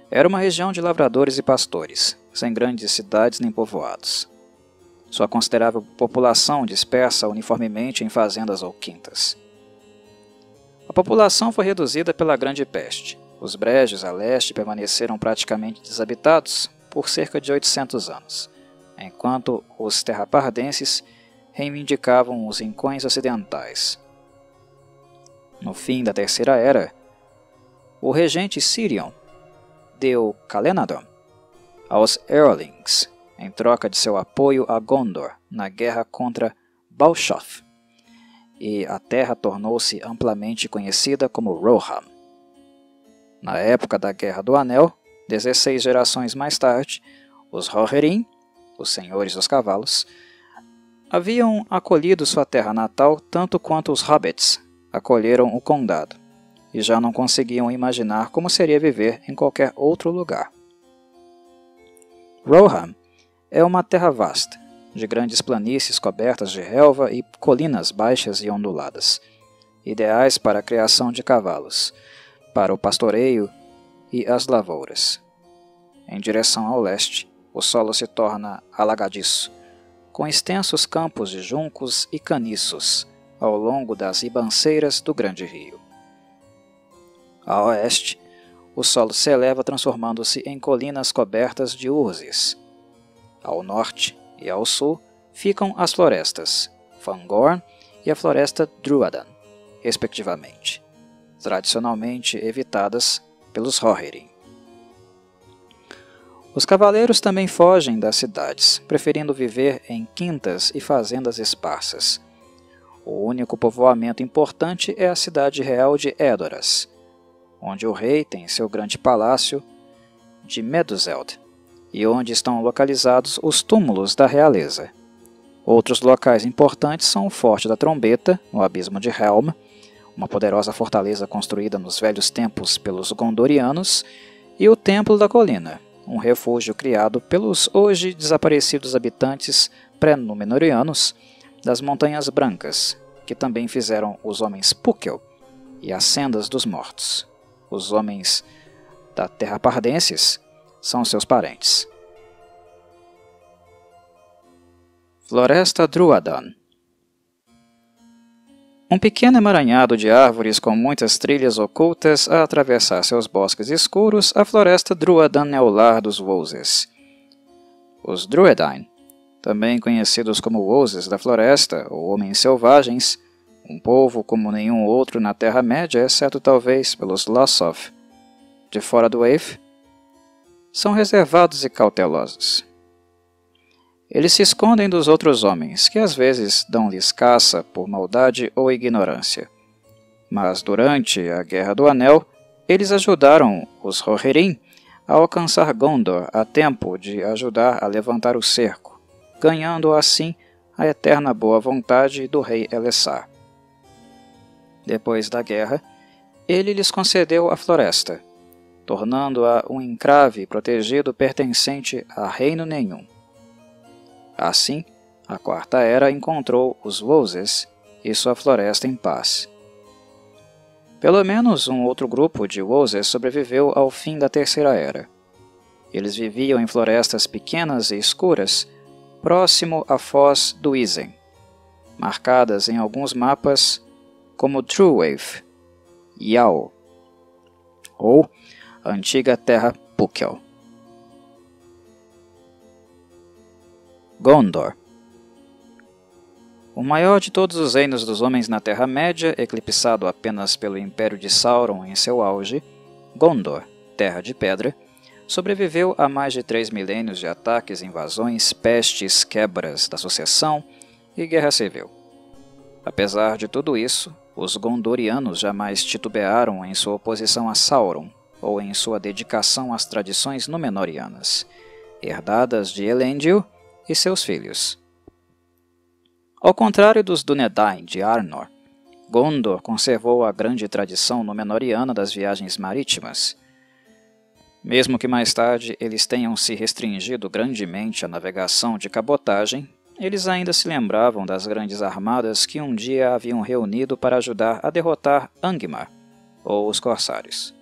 era uma região de lavradores e pastores, sem grandes cidades nem povoados. Sua considerável população dispersa uniformemente em fazendas ou quintas. A população foi reduzida pela Grande Peste. Os brejos a leste permaneceram praticamente desabitados por cerca de 800 anos, enquanto os terrapardenses reivindicavam os rincões ocidentais. No fim da Terceira Era, o regente Cirion deu Calenadon aos Eorlings em troca de seu apoio a Gondor na guerra contra Balshoth, e a terra tornou-se amplamente conhecida como Rohan. Na época da Guerra do Anel, 16 gerações mais tarde, os Rohirrim, os Senhores dos Cavalos, haviam acolhido sua terra natal tanto quanto os Hobbits acolheram o condado, e já não conseguiam imaginar como seria viver em qualquer outro lugar. Rohan é uma terra vasta, de grandes planícies cobertas de relva e colinas baixas e onduladas, ideais para a criação de cavalos, para o pastoreio e as lavouras. Em direção ao leste, o solo se torna alagadiço, com extensos campos de juncos e caniços ao longo das ribanceiras do grande rio. A oeste, o solo se eleva transformando-se em colinas cobertas de urzes. Ao norte e ao sul ficam as florestas Fangorn e a floresta Druadan, respectivamente, tradicionalmente evitadas pelos Rohirrim. Os cavaleiros também fogem das cidades, preferindo viver em quintas e fazendas esparsas. O único povoamento importante é a cidade real de Edoras, onde o rei tem seu grande palácio de Meduseld, e onde estão localizados os túmulos da realeza. Outros locais importantes são o Forte da Trombeta, no Abismo de Helm, uma poderosa fortaleza construída nos velhos tempos pelos Gondorianos, e o Templo da Colina, um refúgio criado pelos hoje desaparecidos habitantes pré-Númenóreanos das Montanhas Brancas, que também fizeram os homens Púquel e as Sendas dos Mortos. Os homens da Terrapardenses são seus parentes. Floresta Druadan. Um pequeno emaranhado de árvores com muitas trilhas ocultas a atravessar seus bosques escuros, a floresta Druadan é o lar dos Wozes. Os Druedain, também conhecidos como Wozes da Floresta ou Homens Selvagens, um povo como nenhum outro na Terra-média, exceto talvez pelos Lossoth, de fora do Eif, são reservados e cautelosos. Eles se escondem dos outros homens, que às vezes dão-lhes caça por maldade ou ignorância. Mas durante a Guerra do Anel, eles ajudaram os Rohirrim a alcançar Gondor a tempo de ajudar a levantar o cerco, ganhando assim a eterna boa vontade do rei Elessar. Depois da guerra, ele lhes concedeu a floresta, tornando-a um encrave protegido pertencente a reino nenhum. Assim, a Quarta Era encontrou os Wozes e sua floresta em paz. Pelo menos um outro grupo de Wozes sobreviveu ao fim da Terceira Era. Eles viviam em florestas pequenas e escuras, próximo à foz do Isen, marcadas em alguns mapas como Truewaith, Yao, ou a antiga terra Púquel. Gondor. O maior de todos os reinos dos homens na Terra-média, eclipsado apenas pelo Império de Sauron em seu auge, Gondor, Terra de Pedra, sobreviveu a mais de 3 milênios de ataques, invasões, pestes, quebras da sucessão e guerra civil. Apesar de tudo isso, Os Gondorianos jamais titubearam em sua oposição a Sauron ou em sua dedicação às tradições Númenóreanas, herdadas de Elendil e seus filhos. Ao contrário dos Dúnedain de Arnor, Gondor conservou a grande tradição Númenóreana das viagens marítimas. Mesmo que mais tarde eles tenham se restringido grandemente à navegação de cabotagem, eles ainda se lembravam das grandes armadas que um dia haviam reunido para ajudar a derrotar Angmar, ou os Corsários.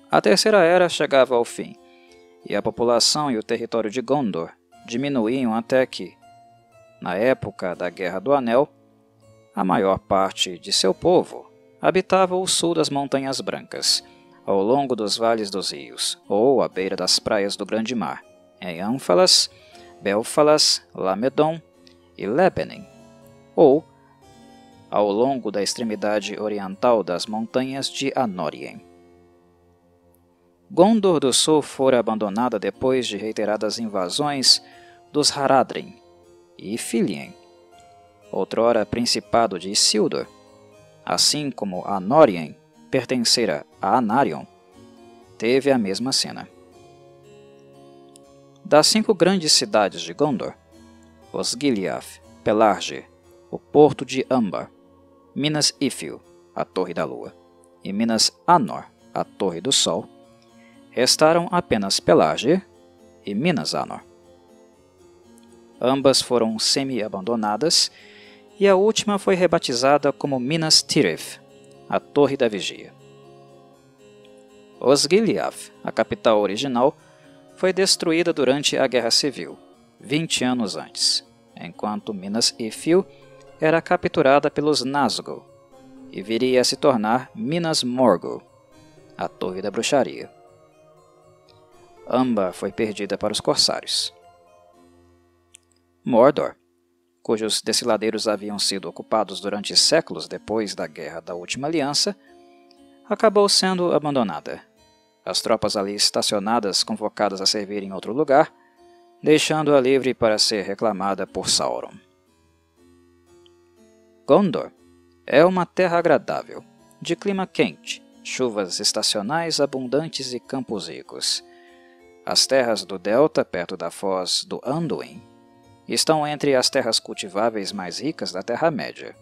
A Terceira Era chegava ao fim, e a população e o território de Gondor diminuíam até que, na época da Guerra do Anel, a maior parte de seu povo habitava o sul das Montanhas Brancas, ao longo dos vales dos rios, ou à beira das praias do Grande Mar, em Ânfalas, Belfalas, Lamedon e Lepenin, ou ao longo da extremidade oriental das montanhas de Anórien. Gondor do Sul fora abandonada depois de reiteradas invasões dos Haradrim e Philien, outrora Principado de Isildur, assim como Anórien pertencera a Anarion, teve a mesma cena. Das 5 grandes cidades de Gondor, Osgiliath, Pelargir, o Porto de Umbar, Minas Ithil, a Torre da Lua, e Minas Anor, a Torre do Sol, restaram apenas Pelargir e Minas Anor. Ambas foram semi-abandonadas e a última foi rebatizada como Minas Tirith, a Torre da Vigia. Osgiliath, a capital original, foi destruída durante a Guerra Civil, 20 anos antes, enquanto Minas Ithil era capturada pelos Nazgûl e viria a se tornar Minas Morgûl, a Torre da Bruxaria. Umbar foi perdida para os Corsários. Mordor, cujos desfiladeiros haviam sido ocupados durante séculos depois da Guerra da Última Aliança, acabou sendo abandonada. As tropas ali estacionadas convocadas a servir em outro lugar, deixando-a livre para ser reclamada por Sauron. Gondor é uma terra agradável, de clima quente, chuvas estacionais abundantes e campos ricos. As terras do delta, perto da foz do Anduin, estão entre as terras cultiváveis mais ricas da Terra-média.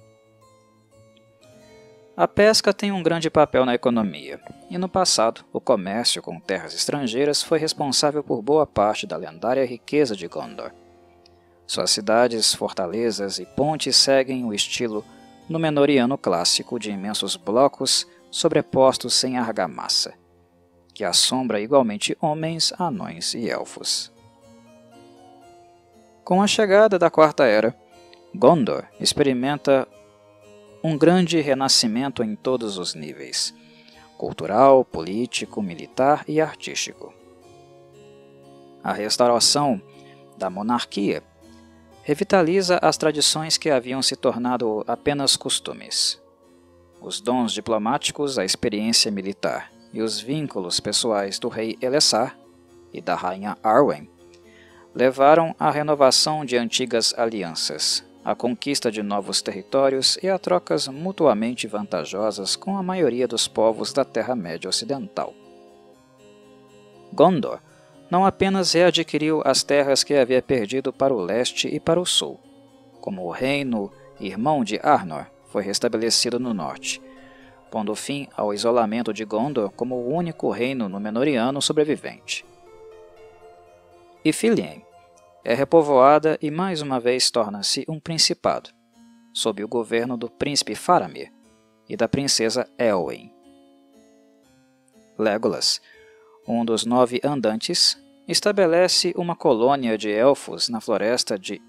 A pesca tem um grande papel na economia, e no passado o comércio com terras estrangeiras foi responsável por boa parte da lendária riqueza de Gondor. Suas cidades, fortalezas e pontes seguem o estilo númenoriano clássico de imensos blocos sobrepostos sem argamassa, que assombra igualmente homens, anões e elfos. Com a chegada da Quarta Era, Gondor experimenta um grande renascimento em todos os níveis: cultural, político, militar e artístico. A restauração da monarquia revitaliza as tradições que haviam se tornado apenas costumes. Os dons diplomáticos, a experiência militar e os vínculos pessoais do rei Elessar e da rainha Arwen levaram à renovação de antigas alianças, à conquista de novos territórios e a trocas mutuamente vantajosas com a maioria dos povos da Terra-média Ocidental. Gondor não apenas readquiriu as terras que havia perdido para o leste e para o sul, como o reino irmão de Arnor foi restabelecido no norte, pondo fim ao isolamento de Gondor como o único reino númenoriano sobrevivente. Ithilien é repovoada e mais uma vez torna-se um principado, sob o governo do príncipe Faramir e da princesa Elwyn. Legolas, um dos 9 andantes, estabelece uma colônia de elfos na floresta de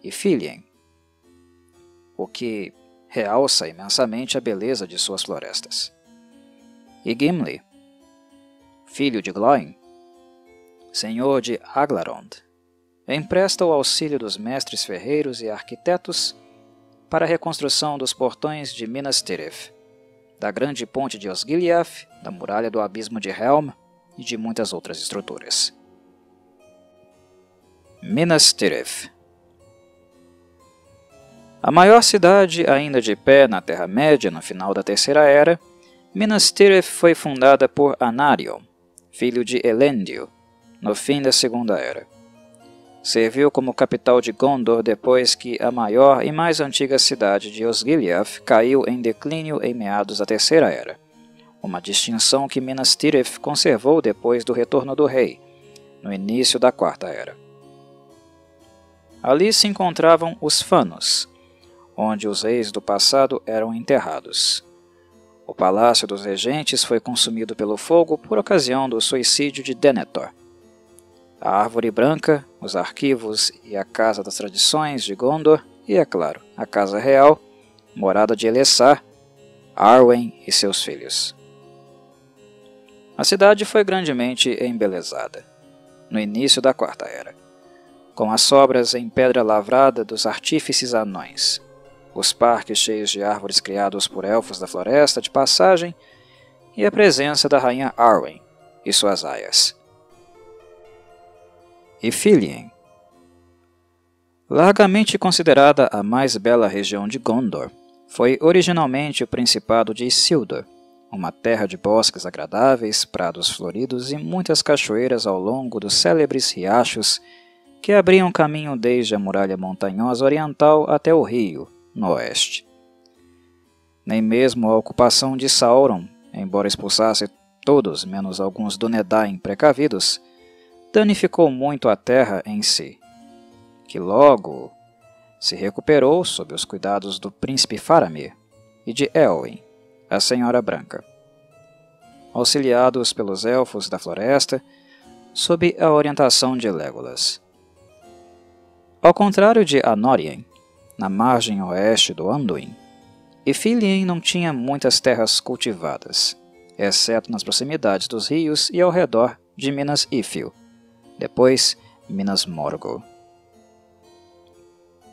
Ithilien, o que realça imensamente a beleza de suas florestas. E Gimli, filho de Glóin, senhor de Aglarond, empresta o auxílio dos mestres ferreiros e arquitetos para a reconstrução dos portões de Minas Tirith, da grande ponte de Osgiliath, da muralha do abismo de Helm e de muitas outras estruturas. Minas Tirith. A maior cidade ainda de pé na Terra-média no final da Terceira Era, Minas Tirith foi fundada por Anarion, filho de Elendil, no fim da Segunda Era. Serviu como capital de Gondor depois que a maior e mais antiga cidade de Osgiliath caiu em declínio em meados da Terceira Era, uma distinção que Minas Tirith conservou depois do retorno do rei, no início da Quarta Era. Ali se encontravam os Fanos, onde os reis do passado eram enterrados. O palácio dos regentes foi consumido pelo fogo por ocasião do suicídio de Denethor. A Árvore Branca, os arquivos e a Casa das Tradições de Gondor e, é claro, a Casa Real, morada de Elessar, Arwen e seus filhos. A cidade foi grandemente embelezada, no início da Quarta Era, com as sobras em pedra lavrada dos artífices anões, os parques cheios de árvores criados por elfos da Floresta de Passagem e a presença da rainha Arwen e suas aias. Ithilien. Largamente considerada a mais bela região de Gondor, foi originalmente o Principado de Isildur, uma terra de bosques agradáveis, prados floridos e muitas cachoeiras ao longo dos célebres riachos que abriam caminho desde a muralha montanhosa oriental até o rio, no oeste. Nem mesmo a ocupação de Sauron, embora expulsasse todos menos alguns Dúnedain precavidos, danificou muito a terra em si, que logo se recuperou sob os cuidados do príncipe Faramir e de Elwyn, a Senhora Branca, auxiliados pelos elfos da floresta, sob a orientação de Legolas. Ao contrário de Anórien, na margem oeste do Anduin, Ithilien não tinha muitas terras cultivadas, exceto nas proximidades dos rios e ao redor de Minas Ithil, depois Minas Morgul.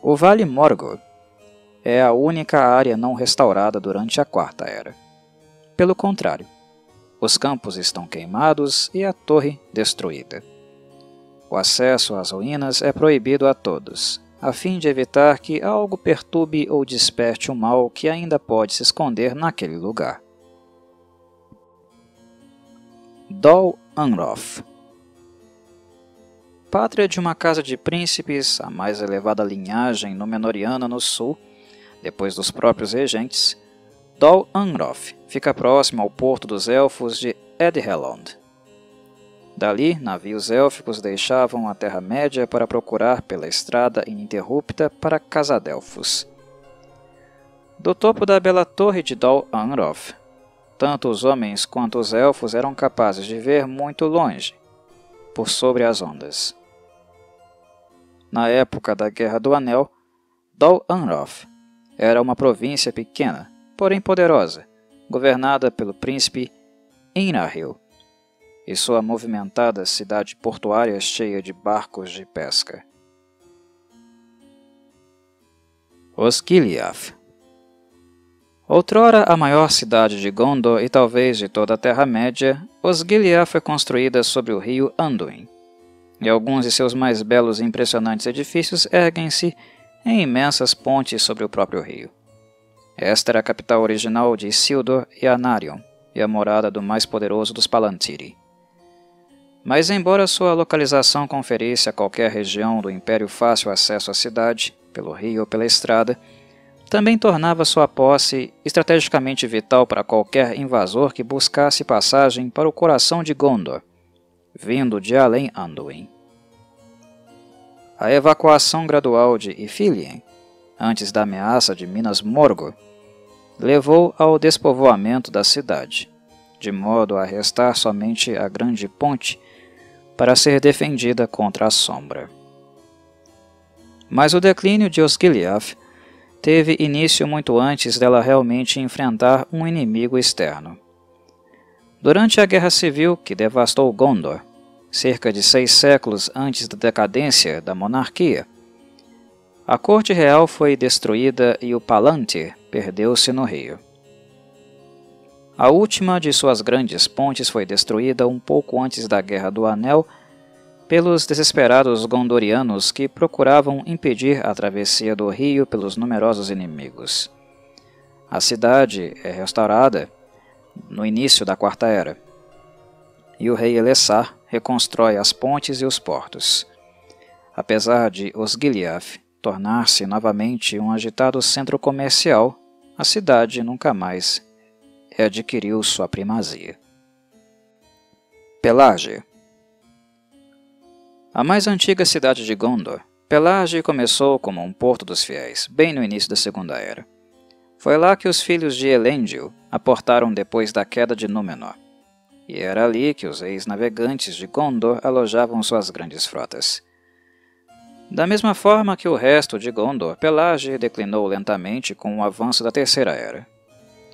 O Vale Morgul é a única área não restaurada durante a Quarta Era. Pelo contrário, os campos estão queimados e a torre destruída. O acesso às ruínas é proibido a todos, a fim de evitar que algo perturbe ou desperte o mal que ainda pode se esconder naquele lugar. Dol Amroth. Pátria de uma casa de príncipes, a mais elevada linhagem Númenóreana no sul, depois dos próprios regentes, Dol Amroth fica próximo ao porto dos elfos de Edhelond. Dali, navios élficos deixavam a Terra-média para procurar pela estrada ininterrupta para Casadelphos. Do topo da bela torre de Dol Amroth, tanto os homens quanto os elfos eram capazes de ver muito longe, por sobre as ondas. Na época da Guerra do Anel, Dol Amroth era uma província pequena, porém poderosa, governada pelo príncipe Inaril, e sua movimentada cidade portuária cheia de barcos de pesca. Osgiliath. Outrora a maior cidade de Gondor e talvez de toda a Terra-média, Osgiliath foi construída sobre o rio Anduin, e alguns de seus mais belos e impressionantes edifícios erguem-se em imensas pontes sobre o próprio rio. Esta era a capital original de Isildur e Anarion, e a morada do mais poderoso dos Palantiri. Mas embora sua localização conferisse a qualquer região do Império fácil acesso à cidade, pelo rio ou pela estrada, também tornava sua posse estrategicamente vital para qualquer invasor que buscasse passagem para o coração de Gondor, vindo de além Anduin. A evacuação gradual de Ithilien, antes da ameaça de Minas Morgul, levou ao despovoamento da cidade, de modo a restar somente a grande ponte para ser defendida contra a sombra. Mas o declínio de Osgiliath teve início muito antes dela realmente enfrentar um inimigo externo. Durante a Guerra Civil que devastou Gondor, cerca de 6 séculos antes da decadência da monarquia, a corte real foi destruída e o Palantir perdeu-se no rio. A última de suas grandes pontes foi destruída um pouco antes da Guerra do Anel pelos desesperados gondorianos que procuravam impedir a travessia do rio pelos numerosos inimigos. A cidade é restaurada no início da Quarta Era, e o rei Elessar reconstrói as pontes e os portos. Apesar de Osgiliath tornar-se novamente um agitado centro comercial, a cidade nunca mais readquiriu sua primazia. Pelarge. A mais antiga cidade de Gondor, Pelarge começou como um porto dos fiéis, bem no início da Segunda Era. Foi lá que os filhos de Elendil aportaram depois da queda de Númenor, e era ali que os reis navegantes de Gondor alojavam suas grandes frotas. Da mesma forma que o resto de Gondor, Pelarge declinou lentamente com o avanço da Terceira Era,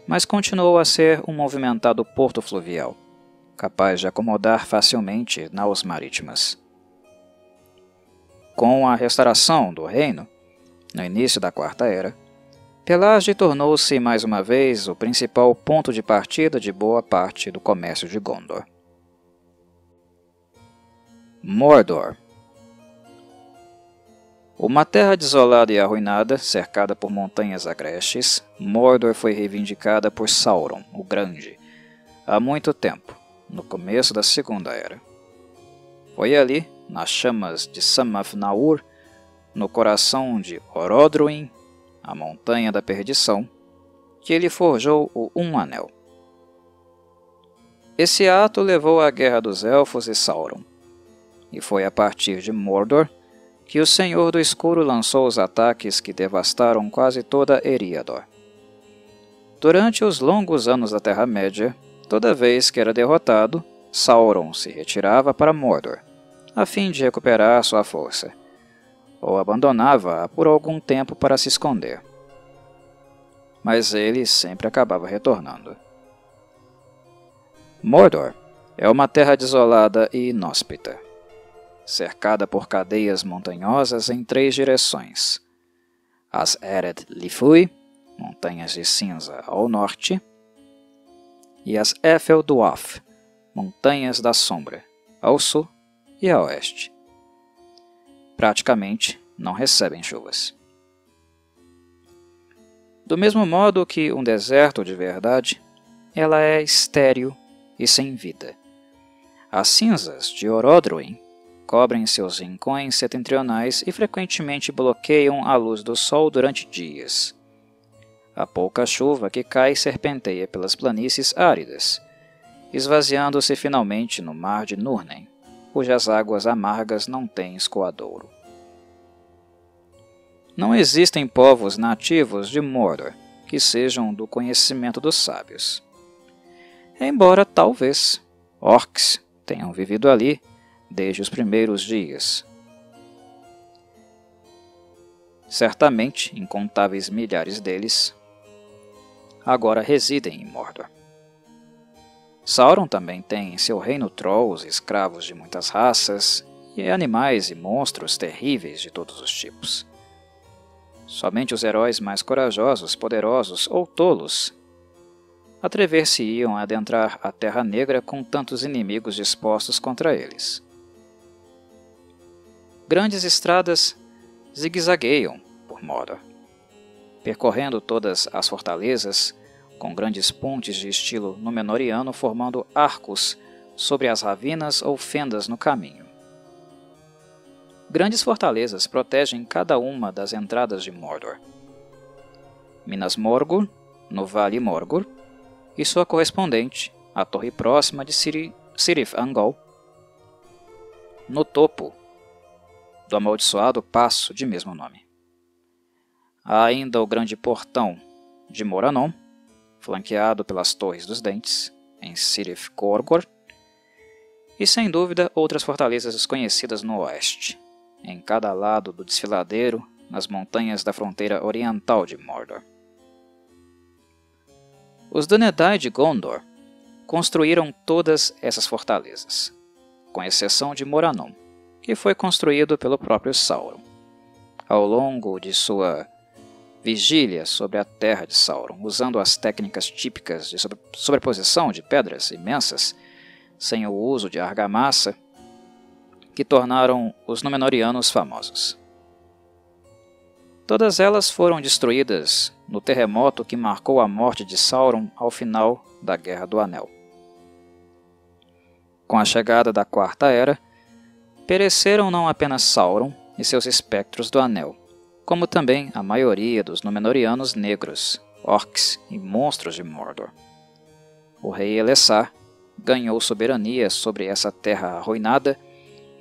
mas continuou a ser um movimentado porto fluvial, capaz de acomodar facilmente naus marítimas. Com a restauração do reino, no início da Quarta Era, Pelarge tornou-se mais uma vez o principal ponto de partida de boa parte do comércio de Gondor. Mordor. Uma terra desolada e arruinada, cercada por montanhas agrestes, Mordor foi reivindicada por Sauron, o Grande, há muito tempo, no começo da Segunda Era. Foi ali, nas chamas de Samath-Naur, no coração de Orodruin, a Montanha da Perdição, que ele forjou o Anel. Esse ato levou à Guerra dos Elfos e Sauron, e foi a partir de Mordor que o Senhor do Escuro lançou os ataques que devastaram quase toda Eriador. Durante os longos anos da Terra-média, toda vez que era derrotado, Sauron se retirava para Mordor, a fim de recuperar sua força, ou abandonava-a por algum tempo para se esconder. Mas ele sempre acabava retornando. Mordor é uma terra desolada e inóspita, cercada por cadeias montanhosas em 3 direções: as Ered Lifui, montanhas de cinza ao norte, e as Ephel Duaf, montanhas da sombra, ao sul e a oeste. Praticamente não recebem chuvas. Do mesmo modo que um deserto de verdade, ela é estéril e sem vida. As cinzas de Orodruin cobrem seus rincões setentrionais e frequentemente bloqueiam a luz do sol durante dias. A pouca chuva que cai serpenteia pelas planícies áridas, esvaziando-se finalmente no mar de Núrnen, cujas águas amargas não têm escoadouro. Não existem povos nativos de Mordor que sejam do conhecimento dos sábios. Embora, talvez, orcs tenham vivido ali desde os primeiros dias. Certamente, incontáveis milhares deles agora residem em Mordor. Sauron também tem em seu reino trolls, escravos de muitas raças, e animais e monstros terríveis de todos os tipos. Somente os heróis mais corajosos, poderosos ou tolos atrever-se-iam a adentrar a Terra Negra com tantos inimigos dispostos contra eles. Grandes estradas zigue-zagueiam por Mordor, percorrendo todas as fortalezas, com grandes pontes de estilo númenoriano formando arcos sobre as ravinas ou fendas no caminho. Grandes fortalezas protegem cada uma das entradas de Mordor. Minas Morgul, no Vale Morgul, e sua correspondente, a torre próxima de Cirith Ungol, no topo do amaldiçoado passo de mesmo nome. Há ainda o grande portão de Morannon, flanqueado pelas Torres dos Dentes, em Cirith Gorgor, e sem dúvida outras fortalezas desconhecidas no oeste, em cada lado do desfiladeiro, nas montanhas da fronteira oriental de Mordor. Os Dúnedain de Gondor construíram todas essas fortalezas, com exceção de Morannon, que foi construído pelo próprio Sauron. Ao longo de sua vigília sobre a terra de Sauron, usando as técnicas típicas de sobreposição de pedras imensas, sem o uso de argamassa, que tornaram os Númenóreanos famosos. Todas elas foram destruídas no terremoto que marcou a morte de Sauron ao final da Guerra do Anel. Com a chegada da Quarta Era, pereceram não apenas Sauron e seus espectros do Anel, como também a maioria dos Númenóreanos negros, orcs e monstros de Mordor. O rei Elessar ganhou soberania sobre essa terra arruinada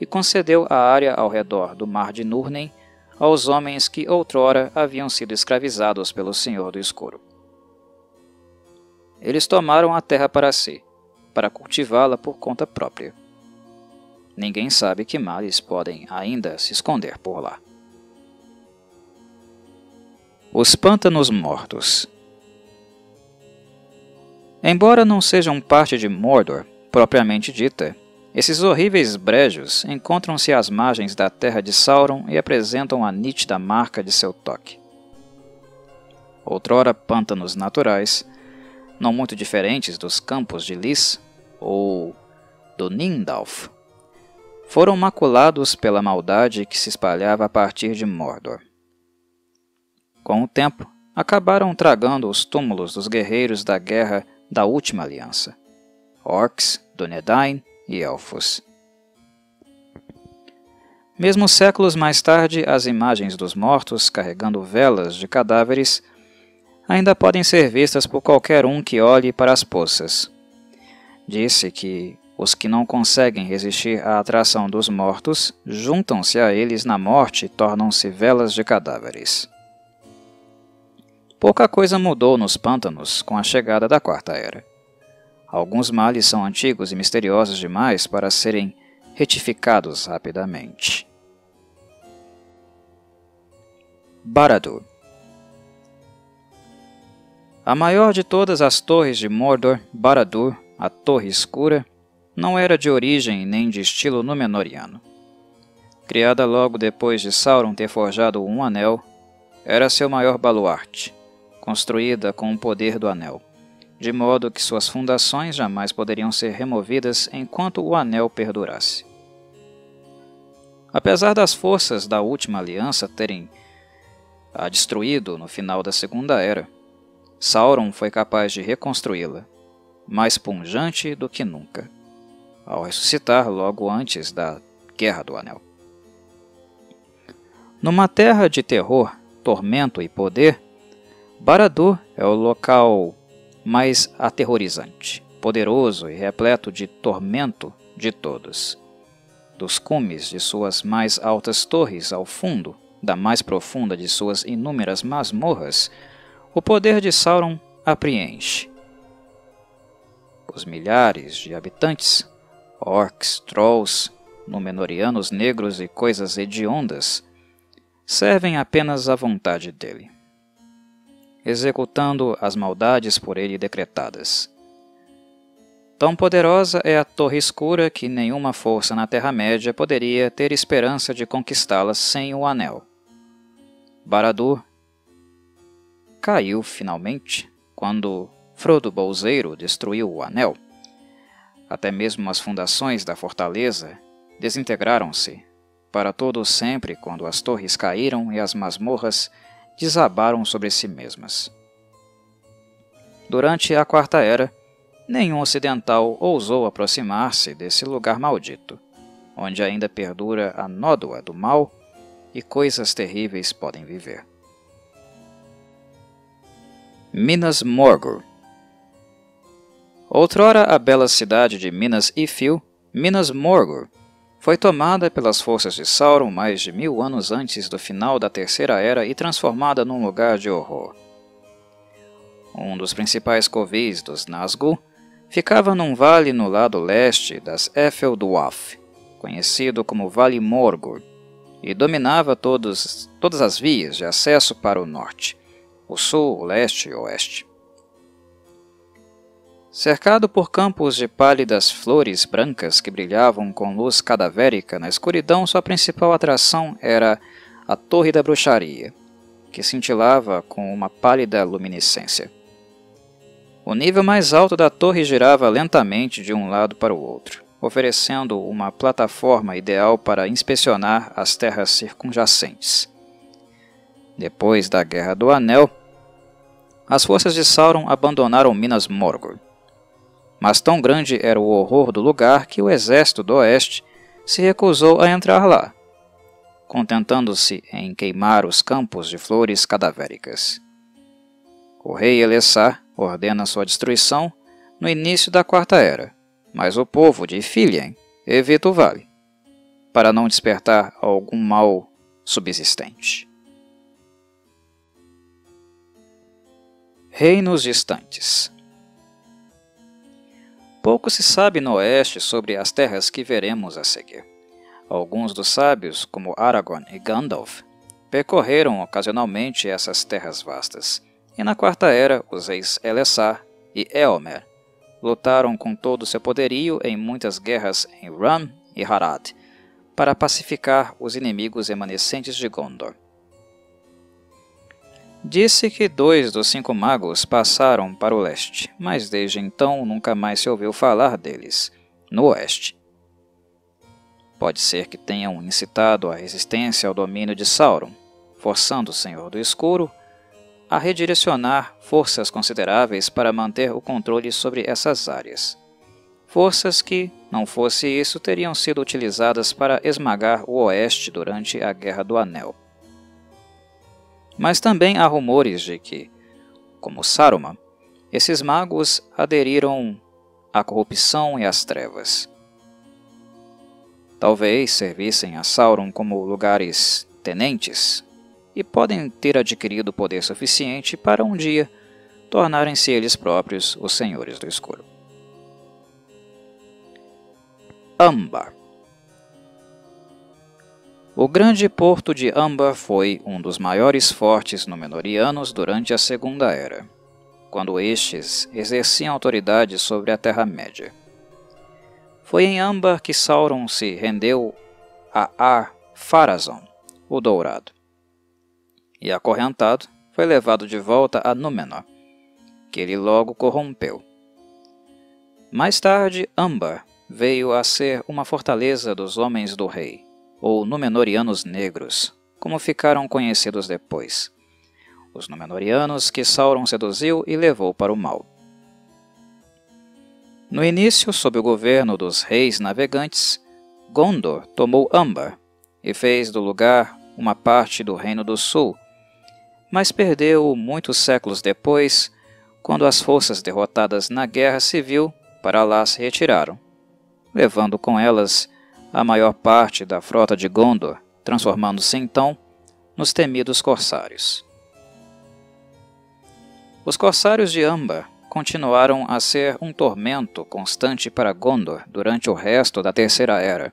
e concedeu a área ao redor do Mar de Núrnen aos homens que outrora haviam sido escravizados pelo Senhor do Escuro. Eles tomaram a terra para si, para cultivá-la por conta própria. Ninguém sabe que males podem ainda se esconder por lá. Os Pântanos Mortos. Embora não sejam parte de Mordor, propriamente dita, esses horríveis brejos encontram-se às margens da terra de Sauron e apresentam a nítida marca de seu toque. Outrora pântanos naturais, não muito diferentes dos Campos de Lys ou do Nindalf, foram maculados pela maldade que se espalhava a partir de Mordor. Com o tempo, acabaram tragando os túmulos dos guerreiros da Guerra da Última Aliança, orcs, Dúnedain e elfos. Mesmo séculos mais tarde, as imagens dos mortos carregando velas de cadáveres ainda podem ser vistas por qualquer um que olhe para as poças. Disse que os que não conseguem resistir à atração dos mortos juntam-se a eles na morte e tornam-se velas de cadáveres. Pouca coisa mudou nos pântanos com a chegada da Quarta Era. Alguns males são antigos e misteriosos demais para serem retificados rapidamente. Barad-dûr. A maior de todas as torres de Mordor, Barad-dûr, a Torre Escura, não era de origem nem de estilo númenoriano. Criada logo depois de Sauron ter forjado um anel, era seu maior baluarte, construída com o poder do anel, de modo que suas fundações jamais poderiam ser removidas enquanto o anel perdurasse. Apesar das forças da Última Aliança terem a destruído no final da Segunda Era, Sauron foi capaz de reconstruí-la, mais pungente do que nunca, ao ressuscitar logo antes da Guerra do Anel. Numa terra de terror, tormento e poder, Barad-dûr é o local mais aterrorizante, poderoso e repleto de tormento de todos. Dos cumes de suas mais altas torres ao fundo da mais profunda de suas inúmeras masmorras, o poder de Sauron apreende. Os milhares de habitantes, orcs, trolls, númenóreanos negros e coisas hediondas, servem apenas à vontade dele, executando as maldades por ele decretadas. Tão poderosa é a Torre Escura que nenhuma força na Terra-média poderia ter esperança de conquistá-la sem o Anel. Barad-dûr caiu finalmente quando Frodo Bolseiro destruiu o Anel. Até mesmo as fundações da fortaleza desintegraram-se para todo sempre quando as torres caíram e as masmorras desabaram sobre si mesmas. Durante a Quarta Era, nenhum ocidental ousou aproximar-se desse lugar maldito, onde ainda perdura a nódoa do mal e coisas terríveis podem viver. Minas Morgul. Outrora a bela cidade de Minas Ithil, Minas Morgul, foi tomada pelas forças de Sauron mais de 1000 anos antes do final da Terceira Era e transformada num lugar de horror. Um dos principais covis dos Nazgûl ficava num vale no lado leste das Efelduaf, conhecido como Vale Morgul, e dominava todas as vias de acesso para o norte, o sul, o leste e o oeste. Cercado por campos de pálidas flores brancas que brilhavam com luz cadavérica na escuridão, sua principal atração era a Torre da Bruxaria, que cintilava com uma pálida luminescência. O nível mais alto da torre girava lentamente de um lado para o outro, oferecendo uma plataforma ideal para inspecionar as terras circunjacentes. Depois da Guerra do Anel, as forças de Sauron abandonaram Minas Morgul. Mas tão grande era o horror do lugar que o exército do Oeste se recusou a entrar lá, contentando-se em queimar os campos de flores cadavéricas. O rei Elessar ordena sua destruição no início da Quarta Era, mas o povo de Ithilien evita o vale, para não despertar algum mal subsistente. Reinos distantes. Pouco se sabe no Oeste sobre as terras que veremos a seguir. Alguns dos sábios, como Aragorn e Gandalf, percorreram ocasionalmente essas terras vastas, e na Quarta Era os reis Elessar e Éomer lutaram com todo o seu poderio em muitas guerras em Rum e Harad, para pacificar os inimigos remanescentes de Gondor. Disse que 2 dos 5 magos passaram para o leste, mas desde então nunca mais se ouviu falar deles, no oeste. Pode ser que tenham incitado a resistência ao domínio de Sauron, forçando o Senhor do Escuro a redirecionar forças consideráveis para manter o controle sobre essas áreas. Forças que, não fosse isso, teriam sido utilizadas para esmagar o Oeste durante a Guerra do Anel. Mas também há rumores de que, como Saruman, esses magos aderiram à corrupção e às trevas. Talvez servissem a Sauron como lugares tenentes e podem ter adquirido poder suficiente para um dia tornarem-se eles próprios os Senhores do Escuro. Umbar. O grande porto de Umbar foi um dos maiores fortes Númenóreanos durante a Segunda Era, quando estes exerciam autoridade sobre a Terra-média. Foi em Umbar que Sauron se rendeu a Ar-Pharazôn, o Dourado, e acorrentado foi levado de volta a Númenor, que ele logo corrompeu. Mais tarde, Umbar veio a ser uma fortaleza dos Homens do Rei, ou Númenóreanos Negros, como ficaram conhecidos depois. Os Númenóreanos que Sauron seduziu e levou para o mal. No início, sob o governo dos Reis Navegantes, Gondor tomou Umbar e fez do lugar uma parte do Reino do Sul, mas perdeu muitos séculos depois, quando as forças derrotadas na Guerra Civil para lá se retiraram, levando com elas a maior parte da frota de Gondor, transformando-se então nos temidos Corsários. Os Corsários de Umbar continuaram a ser um tormento constante para Gondor durante o resto da Terceira Era,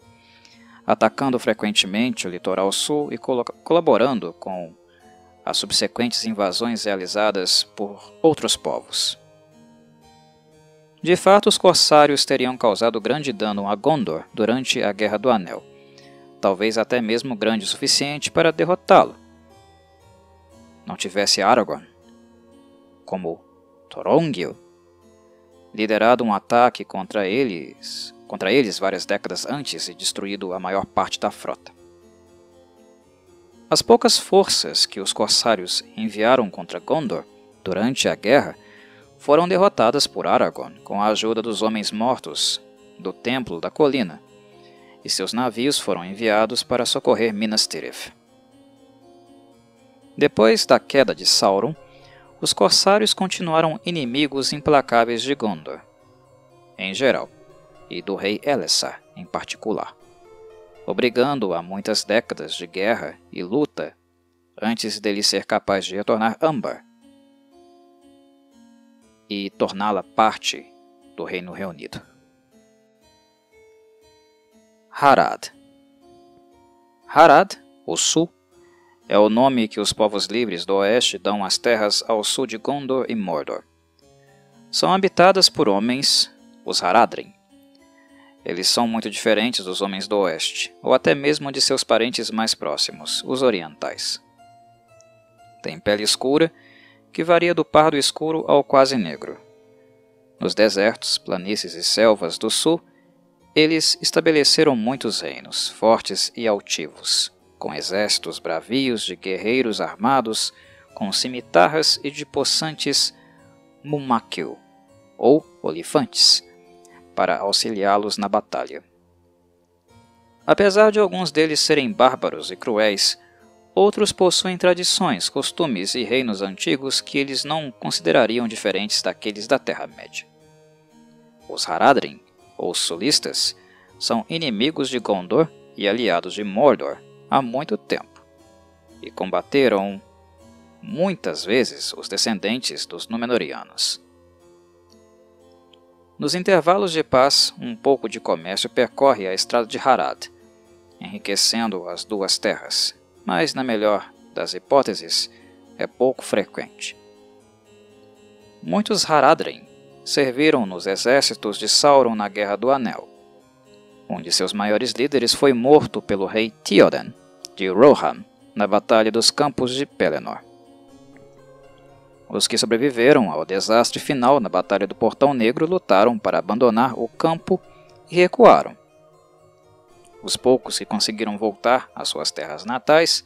atacando frequentemente o litoral sul e colaborando com as subsequentes invasões realizadas por outros povos. De fato, os Corsários teriam causado grande dano a Gondor durante a Guerra do Anel, talvez até mesmo grande o suficiente para derrotá-lo. Não tivesse Aragorn, como Thorongil, liderado um ataque contra eles várias décadas antes e destruído a maior parte da frota. As poucas forças que os Corsários enviaram contra Gondor durante a guerra foram derrotadas por Aragorn com a ajuda dos Homens Mortos do Templo da Colina, e seus navios foram enviados para socorrer Minas Tirith. Depois da queda de Sauron, os Corsários continuaram inimigos implacáveis de Gondor, em geral, e do rei Elessar, em particular, obrigando-o a muitas décadas de guerra e luta antes dele ser capaz de retornar Umbar e torná-la parte do Reino Reunido. Harad. Harad, o Sul, é o nome que os povos livres do Oeste dão às terras ao sul de Gondor e Mordor. São habitadas por homens, os Haradrim. Eles são muito diferentes dos homens do Oeste, ou até mesmo de seus parentes mais próximos, os orientais. Têm pele escura, que varia do pardo escuro ao quase negro. Nos desertos, planícies e selvas do sul, Eles estabeleceram muitos reinos, fortes e altivos, com exércitos bravios de guerreiros armados, com cimitarras e de possantes mumakil, ou olifantes, para auxiliá-los na batalha. Apesar de alguns deles serem bárbaros e cruéis, outros possuem tradições, costumes e reinos antigos que eles não considerariam diferentes daqueles da Terra-média. Os Haradrim, ou Sulistas, são inimigos de Gondor e aliados de Mordor há muito tempo, e combateram muitas vezes os descendentes dos Númenóreanos. Nos intervalos de paz, um pouco de comércio percorre a estrada de Harad, enriquecendo as duas terras, mas, na melhor das hipóteses, é pouco frequente. Muitos Haradrim serviram nos exércitos de Sauron na Guerra do Anel. Um de seus maiores líderes foi morto pelo rei Théoden, de Rohan, na Batalha dos Campos de Pelennor. Os que sobreviveram ao desastre final na Batalha do Portão Negro lutaram para abandonar o campo e recuaram. Os poucos que conseguiram voltar às suas terras natais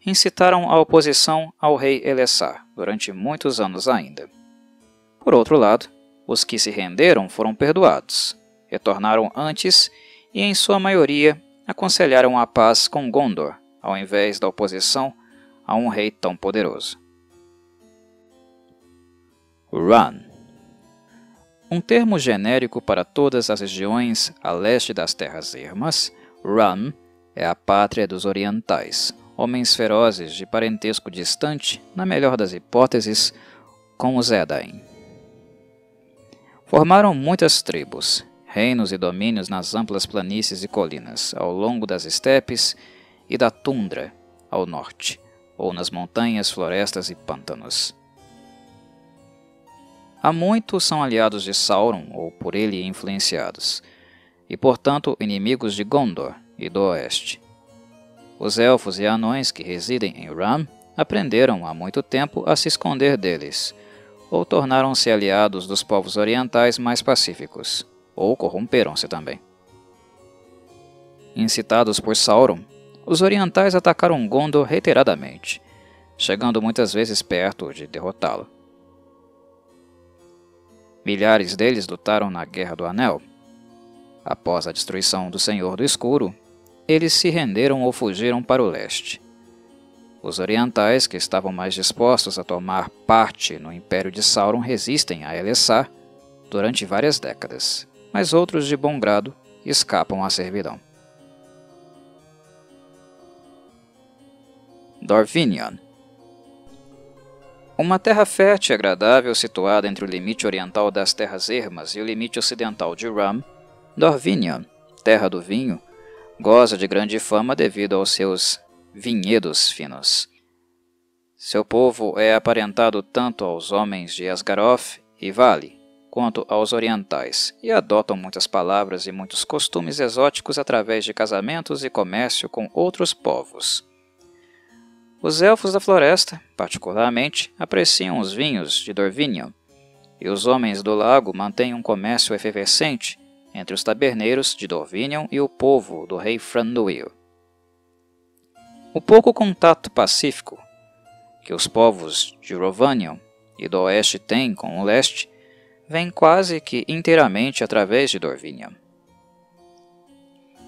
incitaram a oposição ao rei Elessar durante muitos anos ainda. Por outro lado, os que se renderam foram perdoados, retornaram antes e, em sua maioria, aconselharam a paz com Gondor, ao invés da oposição a um rei tão poderoso. Run. Um termo genérico para todas as regiões a leste das Terras Ermas, Run é a pátria dos orientais, homens ferozes de parentesco distante, na melhor das hipóteses, com os Edain. Formaram muitas tribos, reinos e domínios nas amplas planícies e colinas, ao longo das estepes e da tundra, ao norte, ou nas montanhas, florestas e pântanos. Há muitos são aliados de Sauron ou por ele influenciados, e portanto inimigos de Gondor e do Oeste. Os elfos e anões que residem em Ram aprenderam há muito tempo a se esconder deles, ou tornaram-se aliados dos povos orientais mais pacíficos, ou corromperam-se também. Incitados por Sauron, os orientais atacaram Gondor reiteradamente, chegando muitas vezes perto de derrotá-lo. Milhares deles lutaram na Guerra do Anel. Após a destruição do Senhor do Escuro, eles se renderam ou fugiram para o leste. Os orientais, que estavam mais dispostos a tomar parte no Império de Sauron, resistem a Elessar durante várias décadas, mas outros de bom grado escapam à servidão. Dorvinion. Uma terra fértil e agradável situada entre o limite oriental das Terras Ermas e o limite ocidental de Ram, Dorvinion, terra do vinho, goza de grande fama devido aos seus vinhedos finos. Seu povo é aparentado tanto aos homens de Asgaroth e Vale, quanto aos orientais, e adotam muitas palavras e muitos costumes exóticos através de casamentos e comércio com outros povos. Os Elfos da Floresta, particularmente, apreciam os vinhos de Dorvinion, e os Homens do Lago mantêm um comércio efervescente entre os taberneiros de Dorvinion e o povo do rei Thranduil. O pouco contato pacífico que os povos de Rhovanion e do Oeste têm com o Leste vem quase que inteiramente através de Dorvinion.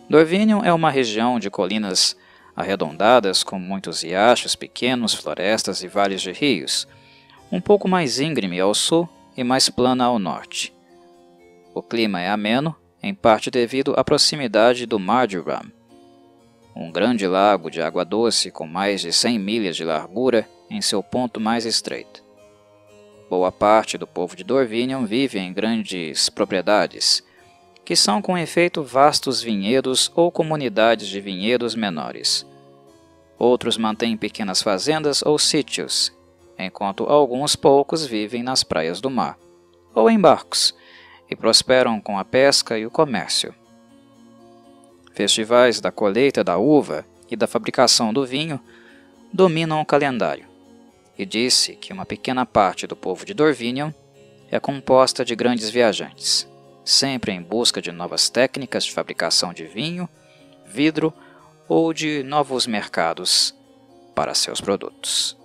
Dorvinion é uma região de colinas arredondadas com muitos riachos pequenos, florestas e vales de rios, um pouco mais íngreme ao sul e mais plana ao norte. O clima é ameno, em parte devido à proximidade do Mar de Ram, um grande lago de água doce com mais de 100 milhas de largura em seu ponto mais estreito. Boa parte do povo de Dorvinion vive em grandes propriedades, que são com efeito vastos vinhedos ou comunidades de vinhedos menores. Outros mantêm pequenas fazendas ou sítios, enquanto alguns poucos vivem nas praias do mar, ou em barcos, e prosperam com a pesca e o comércio. Festivais da colheita da uva e da fabricação do vinho dominam o calendário, e disse que uma pequena parte do povo de Dorvinion é composta de grandes viajantes. sempre em busca de novas técnicas de fabricação de vinho, vidro ou de novos mercados para seus produtos.